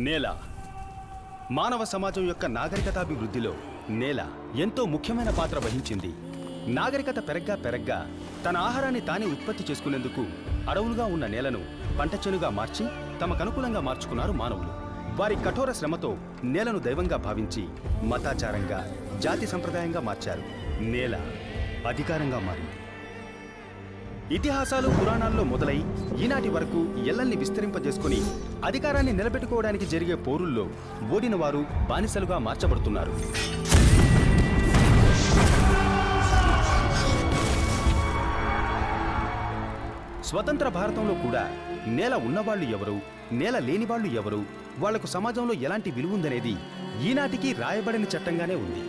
నేల మానవ సమాజం యొక్క నాగరికతాభివృద్ధిలో నేల ఎంతో ముఖ్యమైన పాత్ర వహించింది. నాగరికత పెరగ్గా తన ఆహారాన్ని తానే ఉత్పత్తి చేసుకునేందుకు అడవులుగా ఉన్న నేలను పంట చేనుగా మార్చి తమకు అనుకూలంగా మార్చుకున్నారు మానవులు. వారి కఠోర శ్రమతో నేలను దైవంగా భావించి మతాచారంగా, జాతి సంప్రదాయంగా మార్చారు. నేల అధికారంగా మారింది. ఇతిహాసాలు, పురాణాల్లో మొదలై ఈనాటి వరకు ఎల్లల్ని విస్తరింపజేసుకుని అధికారాన్ని నిలబెట్టుకోవడానికి జరిగే పోరుల్లో ఓడిన వారు బానిసలుగా మార్చబడుతున్నారు. స్వతంత్ర భారతంలో కూడా నేల ఉన్నవాళ్లు ఎవరు, నేల లేనివాళ్లు ఎవరు, వాళ్లకు సమాజంలో ఎలాంటి విలువుందనేది ఈనాటికి రాయబడిన చట్టంగానే ఉంది.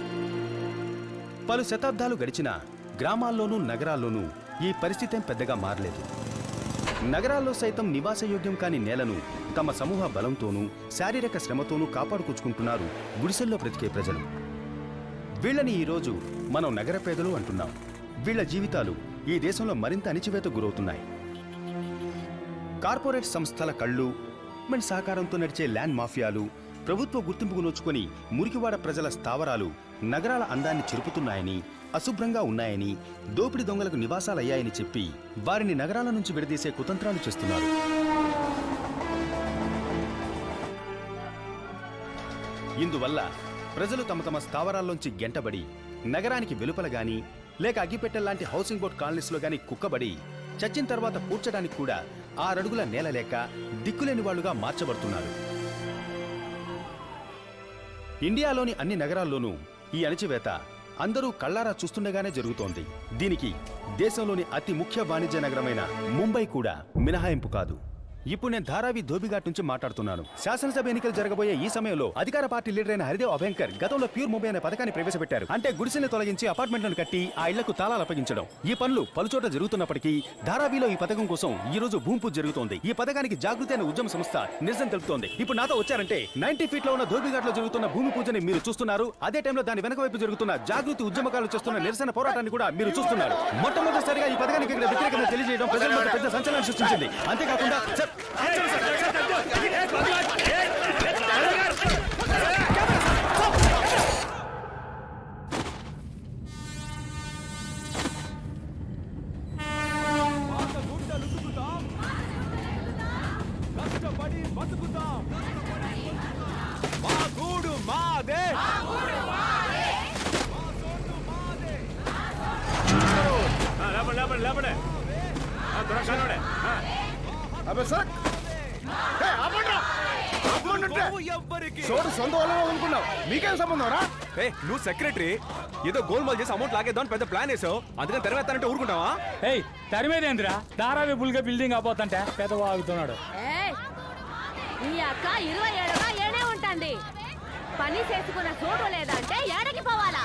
పలు శతాబ్దాలు గడిచినా గ్రామాల్లోనూ నగరాల్లోనూ ఈ పరిస్థితేం పెద్దగా మారలేదు. నగరాల్లో సైతం నివాసయోగ్యం కాని నేలను తమ సమూహ బలంతోనూ శారీరక శ్రమతోనూ కాపాడుకొచ్చుకుంటున్నారు గుడిసెల్లో బ్రతికే ప్రజలు. వీళ్ళని ఈరోజు మనం నగర పేదలు అంటున్నాం. వీళ్ల జీవితాలు ఈ దేశంలో మరింత అణిచివేత గురవుతున్నాయి. కార్పొరేట్ సంస్థల కళ్ళు, గవర్నమెంట్ సహకారంతో నడిచే ల్యాండ్ మాఫియాలు, ప్రభుత్వ గుర్తింపుకు నోచుకొని మురికివాడ ప్రజల స్థావరాలు నగరాల అందాన్ని చెరుపుతున్నాయని, అశుభ్రంగా ఉన్నాయని, దోపిడి దొంగలకు నివాసాలయ్యాయని చెప్పి వారిని నగరాల నుంచి విడదీసే కుతంత్రాలు చేస్తున్నారు. ఇందువల్ల ప్రజలు తమ తమ స్థావరాల్లోంచి గెంటబడి నగరానికి వెలుపల గాని లేక అగ్గిపెట్టెల్లాంటి హౌసింగ్ బోర్డ్ కాలనీస్లో గాని కుక్కబడి చచ్చిన తర్వాత పూడ్చడానికి కూడా 6 అడుగుల నేల లేక దిక్కులేని వాళ్లుగా మార్చబడుతున్నారు. ఇండియాలోని అన్ని నగరాల్లోనూ ఈ అణచివేత అందరూ కళ్లారా చూస్తుండగానే జరుగుతోంది. దీనికి దేశంలోని అతి ముఖ్య వాణిజ్య నగరమైన ముంబై కూడా మినహాయింపు కాదు. ఇప్పుడు నేను ధారావి ధోబిఘాట్ నుంచి మాట్లాడుతున్నాను. శాసనసభ ఎన్నికలు జరగబోయే ఈ సమయంలో అధికార పార్టీ లీడర్ అయిన హరిదేవ్ అభయంకర్ గతంలో ప్యూర్ ముంబై అనే పథకాన్ని ప్రవేశపెట్టారు. అంటే గుడిసెల్ని తొలగించి అపార్ట్మెంట్లను కట్టి ఆ ఇళ్లకు తాళాలు అప్పగించడం. ఈ పనులు పలుచోట జరుగుతున్నప్పటికీ ధారావిలో ఈ పథకం కోసం ఈ రోజు భూమి పూజ జరుగుతోంది. ఈ పథకానికి జాగృతి అనే ఉద్యమ సంస్థ నిరసన తెలుపుతోంది. ఇప్పుడు నాతో వచ్చారంటే 90 ఫీట్ లో ఉన్న ధోబిఘాట్ లో జరుగుతున్న భూమి పూజని మీరు చూస్తున్నారు. అదే టైంలో దాని వెనక వైపు జరుగుతున్న జాగృతి ఉద్యమకాలు చేస్తున్న నిరసన పోరాటాన్ని కూడా మీరు చూస్తున్నారు. మొట్టమొదటిసారిగా ఈ పథకానికి వ్యతిరేకంగా తెలియజేయడం ప్రజల మధ్య పెద్ద సంచలనం సృష్టించింది. అంతేకాకుండా మీకేం సంబంధం రా? నువ్వు సెక్రటరీ ఏదో గోల్మాల్ చేసి అమౌంట్ లాగేద్దాం పెద్ద ప్లాన్ వేసావు. అందుకని తెరవేస్తానంటే ఊరుకుంటావా? తరిమేదేంద్రా ధారావి బుల్గా బిల్డింగ్ అయిపోతుంటే పెద్ద వాగుతున్నాడు. ఈ అక్క 27గా ఏడే ఉంటుంది. పని చేసుకున్న చోటు లేదంటే ఏడకి పోవాలా?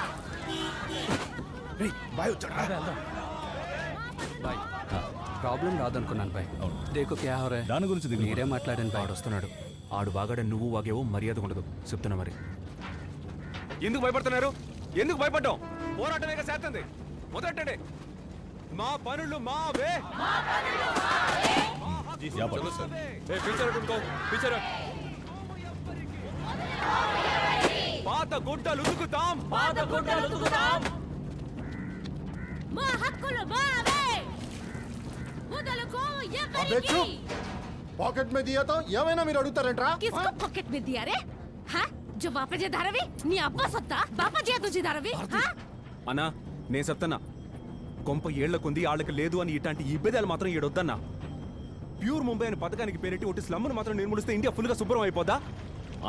Problem రాదనుకున్నాను bye. దేకో క్యా హో రా? దాని గురించి మీరే మాట్లాడండి బాయ్. వస్తున్నాడు. ఆడు బాగాడే నువ్వు వాగేవో మర్యాద ఉండదు చెప్తున్నా. మరి ఎందుకు భయపడుతున్నారు? ఎందుకు భయపడ్డాం? పోరాటమేగా చేస్తుంది. మొదలెట్టండి. మా పనులు మావే. పాత గుడ్డలు ఉతుకుతాం. మా హక్కులు మావే. వదలుకో ఎవరికి? पॉकेट में दिया तो ఏమైనా మీరు అడుగుతారంట్రా? किसको पॉकेट में दिया रे? हां जो बापा जे धारावी नी अब्बा सत्ता बापा जे तुझी धारावी. हां అన్నా నేను చెప్తానా, కొంప ఏళ్లకుంది ఆళ్ళకి లేదు అని ఇట్లాంటి ఇబ్బేదాలు మాత్రం ఏడొద్దన్నా. ప్యూర్ ముంబై అనే పథకానికి పేరెట్టి ఒకటి స్లమ్ను మాత్రం నిర్మూలిస్తే ఇండియా ఫుల్గా శుభ్రం అయిపోదా?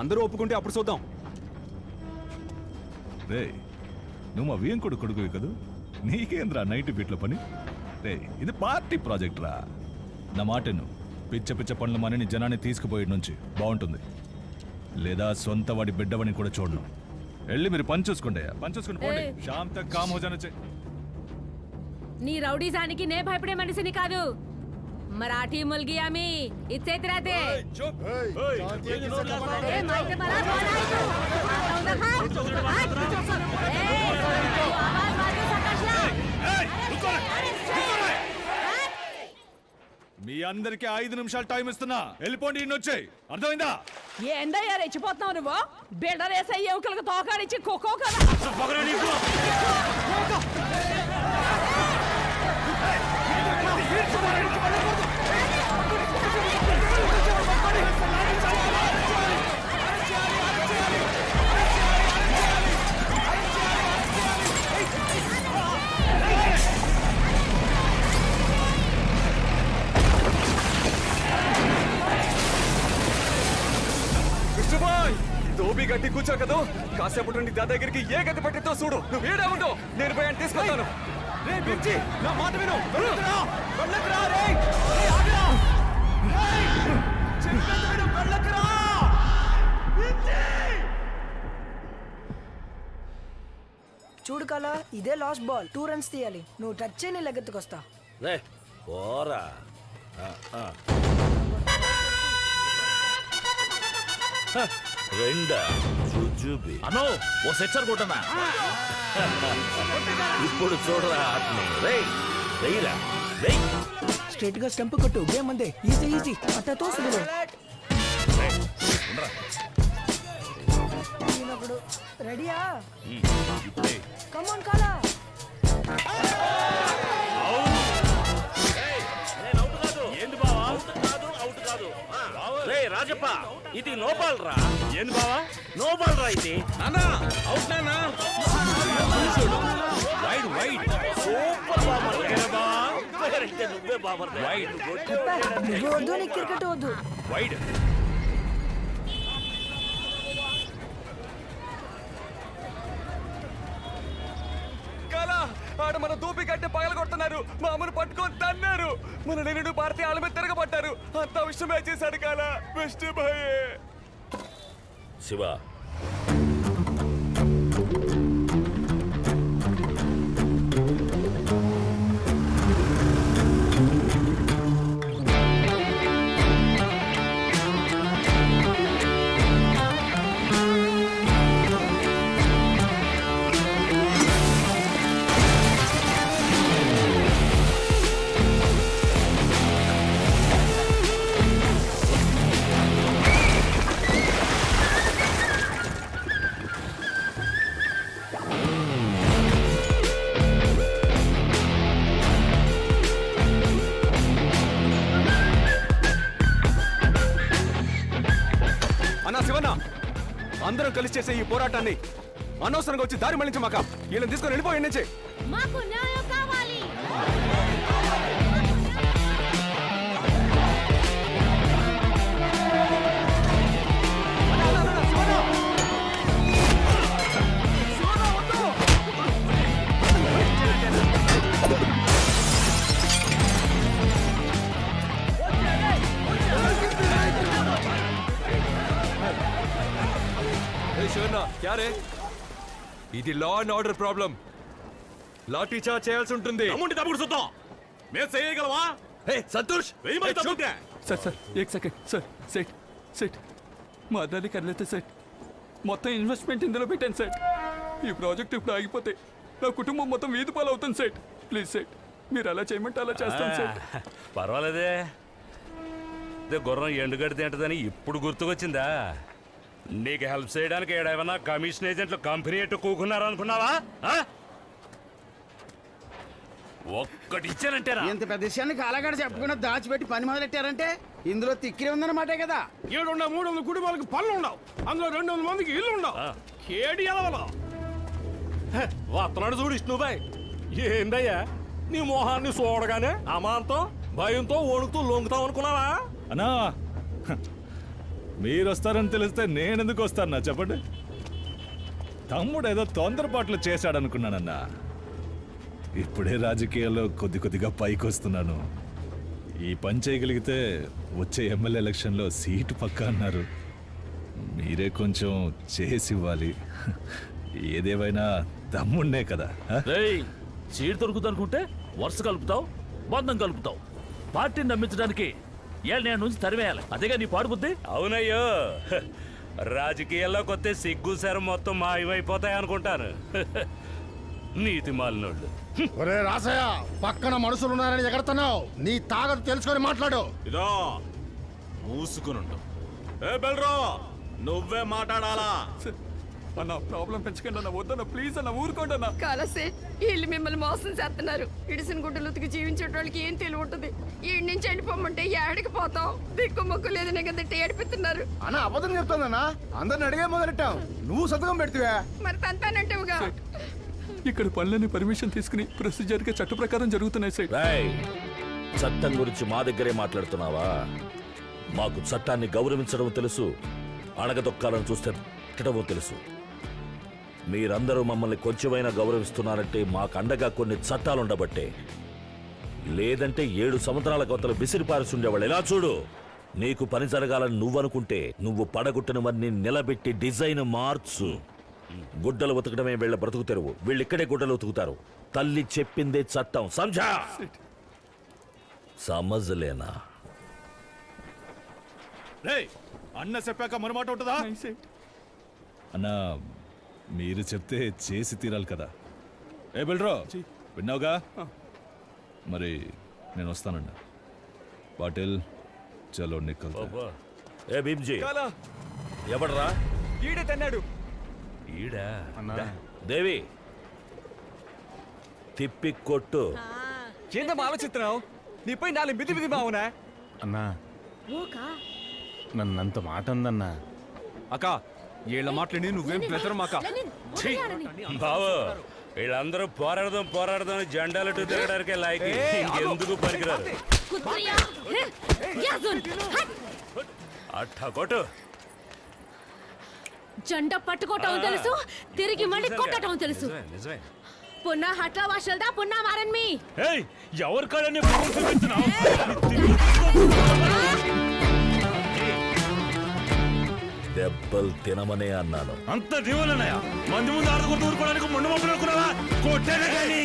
అందరూ ఒప్పుకుంటే అప్పుడు చూద్దాం. రే నువ్వు మా వియంకుడు కొడుకువి కదూ, నీకేంద్రా 90 ఫీట్ల పని? రే ఇది పార్టీ ప్రాజెక్ట్ రా. నా మాటను పిచ్చ పిచ్చ పనులు మనని జనాన్ని తీసుకుపోయే నుంచి బాగుంటుంది. లేదా సొంత వాడి బిడ్డవని కూడా చూడను. వెళ్ళి మీరు పని చూసుకోండి. పోండి. శామ్ తక్ కామ్ హో జానా చే. నీ రౌడీజానికి నే భయపడే మనిషిని కాదు. మరాఠీ ముల్గి ఆమె ఇచ్చేది రాతే. మీ అందరికి 5 నిమిషాలు టైం ఇస్తున్నా. వెళ్ళిపోండి, వచ్చాయి. అర్థమైందా? ఏందయ్యా రెచ్చిపోతున్నావు నువ్వు? బిల్డర్ వేసే ఎముకలకు తోకాడిచ్చి కుక్కో కదా. కృష్ణబాయ్, దోబి గట్టి కూర్చో కదా. కాసేపటి నుండి దాదా దగ్గరికి ఏ గతి పట్టితో చూడు. నువ్వు ఏడా ఉండవు, నేను పోయి తీసుకొస్తాను. రే పిచ్చి, నా మాట విను. వెళ్ళకురా, వెళ్ళకురా, రేయ్. రేయ్, ఆగురా. రేయ్, చెప్పేది విను, వెళ్ళకురా. పిచ్చి. చూడు కలా, ఇదే లాస్ట్ బాల్. 2 రన్స్ తీయాలి. నువ్వు టచ్ చేయని లెగ్గెత్తుకొస్తా. రే పోరా. రెండా జుజుబి అనో ఓ సెచ్చర్ కొట్టనా. ఇప్పుడు చూడరా ఆత్మే. రేయ్ రేయ్రా, రేయ్. స్ట్రైట్ గా స్టంప్ కొట్టు. గేమ్ అందే. Easy easy. అట్ట తోసుడు. రెడీయా? కమాన్ కాలా. ఏంది బావా? అవుట్ కాదు. రే రాజప్ప, ఇది నో బాల్ రా. ఏంది బావా? నో బాల్ రా ఇది. నాన్నా, అవుట్ నాన్నా. Wide wide. సూపర్ బామర్ నువ్వే బామర్. వైడ్ నువ్వు వద్దు, నీకు క్రికెట్ వద్దు. వైడ్. కాలా, ఆడ మన దోపి గట్టి పగల కొడుతున్నారు. మా అమ్మను పట్టుకొని తన్నారు. మన నేను భారతీయ ఆళ్ళ మీద తిరగబడ్డారు. అంత విషయమే చేశాడు కాలా. Best bye. శివ, అన్నా శివన్న, అందరం కలిసి చేసే ఈ పోరాటాన్ని అనవసరంగా వచ్చి దారి మళ్ళించమాక. వీళ్ళని తీసుకొని వెళ్ళిపోయి నుంచి. మాకు న్యాయం కావాలి. ఇది law and order problem. Lathi charge చేయాల్సి ఉంటుంది. తమ్ముడు చూద్దాం. మేము చేయగలవా? సంతోష్, सर सर एक सेकंड सर सेट सेट మా అదాన్ని కదిలేతే సెట్ మొత్తం ఇన్వెస్ట్మెంట్ ఇందులో పెట్టాను సెట్. ఈ ప్రాజెక్ట్ ఇప్పుడు ఆగిపోతే నా కుటుంబం మొత్తం వీధి పాలు అవుతుంది సెట్. ప్లీజ్ సెట్, మీరు అలా చేయమంటే అలా చేస్తాను సెట్. పర్వాలేదే. గుర్రం ఎండుగడ్డి తింటదని ఇప్పుడు గుర్తుకొచ్చిందా? నీకు హెల్ప్ చేయడానికి ఏమైనా కమిషన్ ఏజెంట్లు కంపెనీ ఎట్టు కూకున్నారనుకున్నావా? ఒక్కటి ఇచ్చానంటేరా. ఇంత పెద్ద విషయాన్ని కాలగాడ చెప్పకుండా దాచిపెట్టి పని మొదలెట్టారంటే ఇందులో తిక్కిరి ఉందన్నమాటే కదా. 300 కుటుంబాలకు పనులు ఉండవు. అందులో 200 మందికి ఇల్లు ఉండవు. కేడి ఎలవలో వస్తున్నాడు చూడు విష్ణుబాయ్. ఏందయ్యా నీ మొహాన్ని చూడగానే అమాంతం భయంతో వణుకుతూ లొంగుతావు అనుకున్నావా? అన్నా, మీరు వస్తారని తెలిస్తే నేనెందుకు వస్తానా చెప్పండి. తమ్ముడు ఏదో తొందరపాట్లు చేశాడనుకున్నానన్నా. ఇప్పుడే రాజకీయాల్లో కొద్దిగా పైకి వస్తున్నాను. ఈ పని చేయగలిగితే వచ్చే ఎమ్మెల్యే ఎలక్షన్లో సీటు పక్కా అన్నారు. మీరే కొంచెం చేసి ఇవ్వాలి. ఏదేమైనా తమ్ముడినే కదా. సీటు దొరుకుతుందనుకుంటే వరుస కలుపుతావు, బంధం కలుపుతావు. పార్టీని నమ్మించడానికి నేను నుంచి తరివేయాలి. అదేగా నీ పాడు బుద్ధి. అవునయ్యో, రాజకీయాల్లో కొత్త సిగ్గు శరం మొత్తం మాయమైపోతాయి అనుకుంటాను. నీతి మాలినోళ్ళు. ఒరే రాసయ్య, పక్కన మనుషులు ఉన్నారని ఎగరుతున్నావు. నీ తాగదు తెలుసుకొని మాట్లాడు. ఇదో మూసుకునుండు. ఏ బెల్రో, నువ్వే మాట్లాడాలా? అన్న ప్రాబ్లం పెంచకండి అన్న, వద్దన్న ప్లీజ్ అన్న, ఊరుకోండి అన్న. కాలసే వీళ్ళు మిమ్మల్ని మోసం చేస్తున్నారు. ఇడిసిన గుడ్డలు ఉతికి జీవించే వాళ్ళకి ఏం తెలివి ఉంటుంది. ఈ నుంచి వెళ్ళిపోమంటే ఏడికి పోతాం, దిక్కు మొక్కు లేదని కదా ఏడిపిస్తున్నారు. అన్న అబద్ధం చెప్తానన్నా, అందరిని అడిగే మొదలెట్టావు. నువ్వు సంతకం పెడితే మరి తంతానంటేవుగా. ఇక్కడ పనులని పర్మిషన్ తీసుకుని ప్రొసీజర్ గా చట్ట ప్రకారం జరుగుతున్నాయి సైడ్. రేయ్, చట్టం గురించి మా దగ్గరే మాట్లాడుతున్నావా? మాకు చట్టాన్ని గౌరవించడం తెలుసు, అణగదొక్కాలని చూస్తే తిట్టడం తెలుసు. మీరందరూ మమ్మల్ని కొంచెమైనా గౌరవిస్తున్నారంటే మాకు అండగా కొన్ని చట్టాలుండబట్టే. లేదంటే 7 సముద్రాల కొత్తలు బిసిరి పారిసి ఉండేవాళ్ళు. ఎలా చూడు, నీకు పని జరగాలని నువ్వనుకుంటే నువ్వు పడగొట్టినవన్నీ నిలబెట్టి డిజైన్ మార్చు. గుడ్డలు ఉతకడమే వీళ్ళ బ్రతుకు తెరువు. వీళ్ళు ఇక్కడే గుడ్డలు ఉతుకుతారు. తల్లి చెప్పిందే చట్టం. సంజా సమజలేనా? అన్న చెప్పాక మరమాట ఉంటుందా? అన్న మీరు చెప్తే చేసి తీరాలి కదా. ఏ బెల్రో, విన్నావుగా? మరి నేను వస్తానన్నా. పాటిల్ చలో నిక్కల్. ఏ భీమ్జీ, ఎవడరా? ఈడే తన్నాడు. ఈడా? దేవి, తిప్పి కొట్టు. ఏందమ్మా ఆలోచిస్తున్నావు? నీపై 4 మిది బావునా? అన్నా ఊకా నన్నంత మాట ఉందన్నా. అక్క వీళ్ళ మాట్లాడి నువ్వేం బెదరమాక. బావు, వీళ్ళందరూ పోరాడదాం జెండాలట్టు తిరగడానికే లాయకి. ఎందుకు పనికిరారు. అట్టా కొట్టు. జెండా పట్టుకోవటం తెలుసు, తిరిగి మళ్ళీ కొట్టడం తెలుసు. పున్నా హట్లా వాషల్దా, పున్నా మారన్ మీ. ఎవరి కాడని చూపించినావు? దెబ్బలు తినమనే అన్నాను. అంత జీవనన్నయ్య, మంది ముందు ఆడుకుంటూ ఊరుకోవడానికి మొండు మొక్కలుకున్నావా? కొట్టేనే కానీ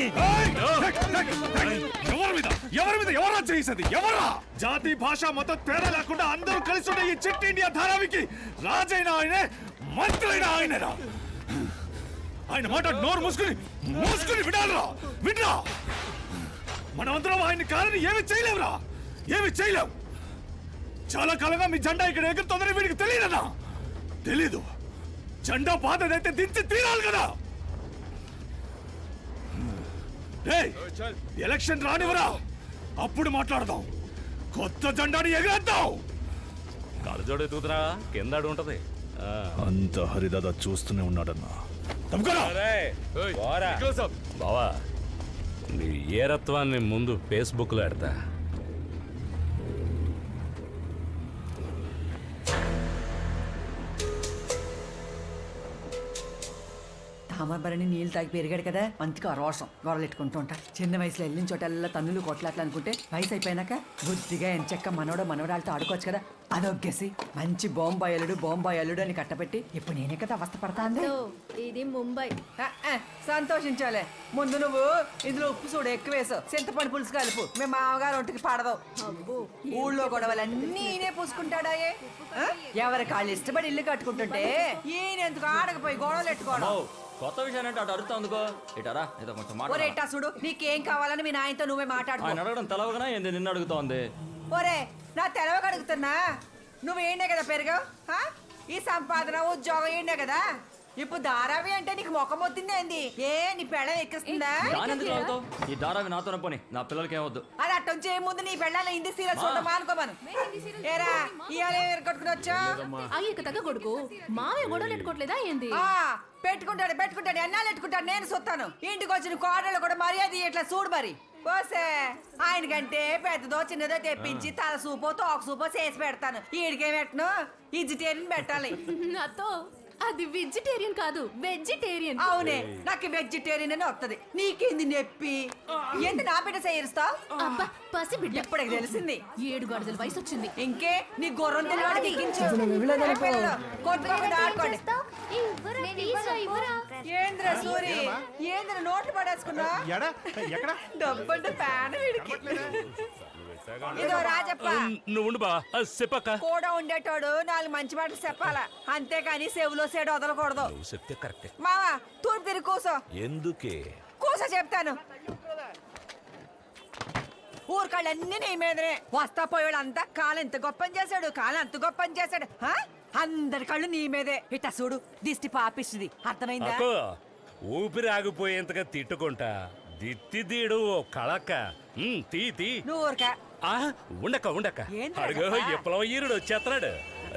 ఎవరి మీద ఎవరా చేసేది? ఎవరా? జాతి భాష మతం తేడా లేకుండా అందరూ కలిసి ఉండే ఈ చిట్ ఇండియా ధారావికి రాజైన ఆయనే, మంత్రి అయిన ఆయనరా. ఆయన మాట నోరు మూసుకుని వినాలరా, వినరా. మనమందరం ఆయన్ని కాలని ఏమి చేయలేవురా, ఏమి చేయలేవు. చాలా కాలంగా మీ జెండా ఇక్కడ ఎగురుతోందని వీడికి తెలియదన్నా? తెలీదు. జెండా పాతదైతే దించి తీరాలి కదా. ఎలక్షన్ రానివరా, అప్పుడు మాట్లాడదాం. కొత్త జెండాని ఎగరేద్దాం. కలజోడు ఎత్తుకుతురా, కింద ఉంటది. అంత హరిదాదా చూస్తూనే ఉన్నాడన్నా. బావా, నీ ఏరత్వాన్ని ముందు ఫేస్బుక్ లో ఎడతా. తామరబరిని నీళ్ళు తాగి పెరిగాడు కదా, మంచిగా రోషం గొడవలెట్టుకుంటూ ఉంటాడు. చిన్న వయసులో వెళ్ళిన చోటల్లా తన్నులు కొట్లాట్లు అనుకుంటే వయసు అయిపోయినాక బుద్ధిగా ఎంచక్క మనోడో మనవరాలతో ఆడుకోవచ్చు కదా. అదొగ్గేసి మంచి బాంబాయి అల్లుడు అని కట్టబెట్టి ఇప్పుడు నేనే కదా అవస్థ పడతాంది. ఇది ముంబై. సంతోషించాలే. ముందు నువ్వు ఇందులో ఉప్పు చూడు ఎక్కువ వేసావు, చింతపండు పులుసు కలుపు. మేము మామగారు ఒంటికి పడదు. ఊళ్ళో గొడవలన్నీ నేనే పూసుకుంటాడాయే. ఎవరి కాళ్ళు ఇష్టపడి ఇల్లు కట్టుకుంటుంటే ఈయన ఎందుకు ఆడకపోయి గొడవలు ఎట్టుకోవడం. కొత్త విషయాన్ని అంటే అటు అడుగుతా ఉందికో. ఇటారా ఏదో కొంచెం ఒరే ఇట్టా చూడు, నీకేం కావాలని మీ నాయనతో నువ్వే మాట్లాడుకో. ఆయన అడగడం తెలవగానే ఏంది నిన్ను అడుగుతోంది. ఒరే నా తెలవక అడుగుతున్నా, నువ్వేండే కదా పెరిగావు. ఈ సంపాదన ఉద్యోగం ఏండే కదా. ఇప్పుడు ధారావి అంటే నీకు మొఖం వద్దింది ఏంది? ఏ నీ పెళ్ళం ఎక్కిస్తుందా? దానెందుకు లాగుతావు? ఈ ధారావి నాతోనే పోనీ, నా పిల్లలకి ఏమొద్దు. అది అట్టొచ్చే ముందు నీ పెళ్ళాన్ని హిందీ సీరియల్ చూడమా అనుకోమను. ఏరా ఇవాళ ఎరగొట్టుకుని వచ్చా? అయ్యక తగ్గ కొడుకు మావయ్య గొడవలు ఎట్టుకోవట్లేదా ఏంది? పెట్టుకుంటాడు ఎన్నాళ్ళు ఎట్టుకుంటాడు. నేను చూస్తాను. ఇంటికి వచ్చిన కోడళ్ళు కూడా మర్యాద ఇట్లా చూడు మరి. పోసే ఆయనకంటే పెద్దదో చిన్నదో తెప్పించి తల సూపో తోక సూపో చేసి పెడతాను. ఈడికే పెట్టను, వెజిటేరియన్ పెట్టాలి. నాతో అది వెజిటేరియన్ కాదు, వెజిటేరియన్. అవునే, నాకు వెజిటేరియన్ అని వస్తుంది. నీకేంది నొప్పి? ఏంది నా బిడ్డ చేయిస్తావు? అబ్బా పసి బిడ్డ ఇప్పుడే తెలిసింది. 7 గడుదల వయసు వచ్చింది. ఇంకే నీ గొర్రెం తెలివాడికి ఏంద్ర సూరి, ఏంద్ర నోట్లు పడేసుకున్నా? డబ్బంటే ప్యాన్ వీడికి. ఇదో రాజప్ప, నువ్వు బా చెప్పక్క. కూడా ఉండేటోడు 4 మంచి మాటలు చెప్పాలా, అంతేకాని చెవులో సేడు వదలకూడదు. చెప్తే కరెక్టే. మావా తూర్పు తిరిగి కూసో. ఎందుకే? కూస చెప్తాను. ఊరికాళ్ళన్నీ నీ మీదనే. వస్తా పోయాడు అంతా కాలు ఎంత గొప్పని చేశాడు, కాలు అంత గొప్పని చేశాడు. ఆ? అందరి కళ్ళు నీ మీదే. ఇట్టా చూడు దిష్టి పాపిస్తుంది. అర్థమైందా? ఊపిరి ఆగిపోయేంతగా తిట్టుకుంటా దిత్తి తీడు కళక్క తీ తీ. నువ్వు ఊరికా ఉండక ఏంట్రా అడుగు చెప్పా? విప్లవ ఈరుడు వచ్చేస్తున్నాడు.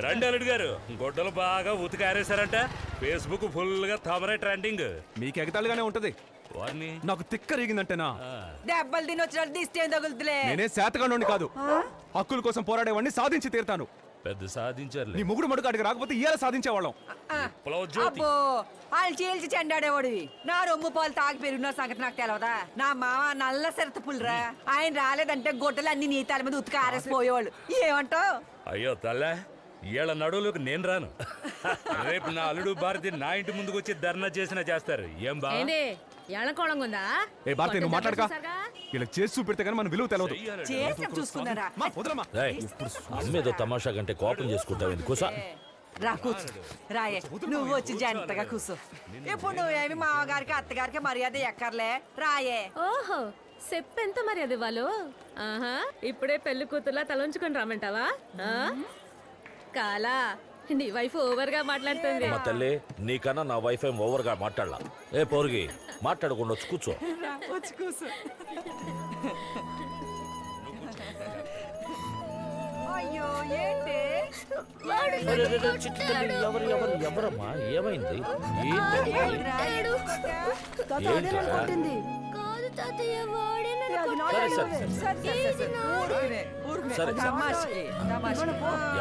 రండి అల్లుడు గారు, గొడ్డలు బాగా ఉతికారేశారంట. ఫేస్బుక్ ఫుల్ గా తమరే ట్రెండింగ్. మీకు ఎగతాళిగానే ఉంటది. వారిని నాకు తిక్క రేగిందంటేనా? దెబ్బలు తిని వచ్చిన దిష్టి ఏం తగులుతులే. నేనే శాతగానోని కాదు, హక్కుల కోసం పోరాడేవాడిని సాధించి తీరుతాను. పెద్ద సాధించారు. నీ ముగుడు మడుగు అడిగి రాకపోతే ఇయ్యాల సాధించేవాళ్ళం. విప్లవ జ్యోతి. అబ్బో వాళ్ళు చీల్చి చెండాడేవాడివి. నా రొమ్ము పాలు తాగి పెరిగిన సంగతి నాకు తెలవదా? నా మామ నల్ల సిరత పుల్రా. ఆయన రాలేదంటే గొడ్డలు అన్ని నీ తల మీద ఉతికి ఆరేసిపోయేవాళ్ళు. ఏమంటావు? అయ్యో తల్లే, ఏళ్ళ నడువులకు నేను రాను. రేపు నా అల్లుడు భారతి నా ఇంటి ముందుకు వచ్చి ధర్నా చేసినా చేస్తారు. ఏం బా ఎళ్ళకోళంగా ఉందా? ఏ భారతి, నువ్వు మాట్లాడక. ఇలా చేసి చూపెడితే కానీ మన విలువ తెలవదు. చేసిన చూసుకున్నారా? అమ్మేదో తమాషా కంటే కోపం చేసుకుంటావు ఎందుకోసా? రా కూర్చో. రాయే నువ్వు వచ్చి జంటగా కూర్చో. ఇప్పుడు నువ్వేమి మామగారికి అత్తగారికి మర్యాద ఎక్కర్లే. రాయే. ఓహో, చెప్పెంత మరి అది వాళ్ళు. ఆహా, ఇప్పుడే పెళ్లి కూతుర్లా తలంచుకొని రామంటావా? కాలా, నీ వైఫ్ ఓవర్ గా మాట్లాడుతుంది. మా తల్లి, నీకన్నా నా వైఫ్ ఏం ఓవర్ గా మాట్లాడలా. ఏ పోరుగి, మాట్లాడకుండా వచ్చి కూర్చో. వచ్చి కూర్చో. అయ్యో ఏంటి? ఎవరమ్మా, ఏమైంది?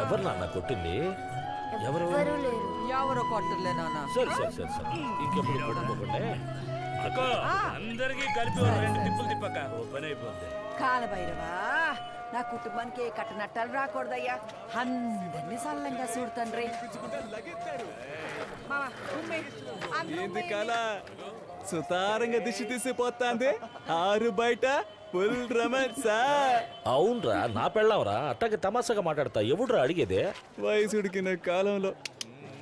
ఎవరు నాన్న కొట్టింది? ఎవరు? ఎవరో కొట్టలే నాన్న. సరే సరే సరే సరే, ఇంకెప్పుడు కొట్టుకోకండి. అక్కో, అందరికీ కలిపి 2 తిప్పులు తిప్పక ఓ పని అయిపోద్ది. కాలభైరవా, నా కుటుంబానికి ఏ కట్టనట్టాలు రాకూడదయ్యా. అందరినీ సల్లంగా చూడుతండ్రి. ఏంది కాల సుతారంగా దిష్టి తీసిపోతాంది. ఆరు బయట ఫుల్ రమన్సా. అవునరా, నా పెళ్ళావరా అట్టకి తమాషాగా మాట్లాడతా. ఎవడురా అడిగేదే? వయసుడికిన కాలంలో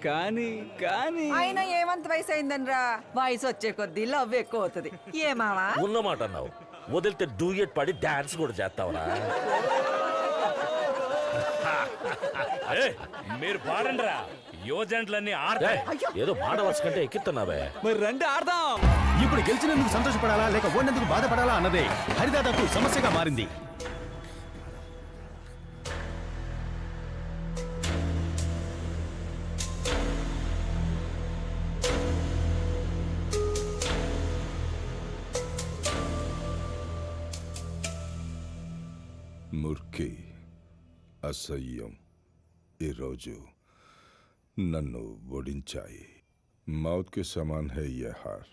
కానీ కానీ అయినా ఏమంత వయసు అయిందనరా? వయసు వచ్చే కొద్దీ లవ్ ఎక్కువ అవుతుంది. ఏమావా ఉన్నమాట అన్నావు, వదిలితే డూయట్ పడి డాన్స్ కూడా చేస్తావరా? మీరు పాడండిరా, యువజంట్లన్నీ ఆడతాయి. ఏదో పాడవచ్చు కంటే ఎక్కిస్తున్నావే. మరి రండి ఆడదాం. ఇప్పుడు గెలిచినందుకు సంతోషపడాలా లేక ఓడినందుకు బాధపడాలా అన్నదే హరిదాదాకు సమస్యగా మారింది. ముర్ఖి, అసహ్యం ఈరోజు నన్ను ఓడించాయి. మౌత్ కి సమాన్ హై యే హార్.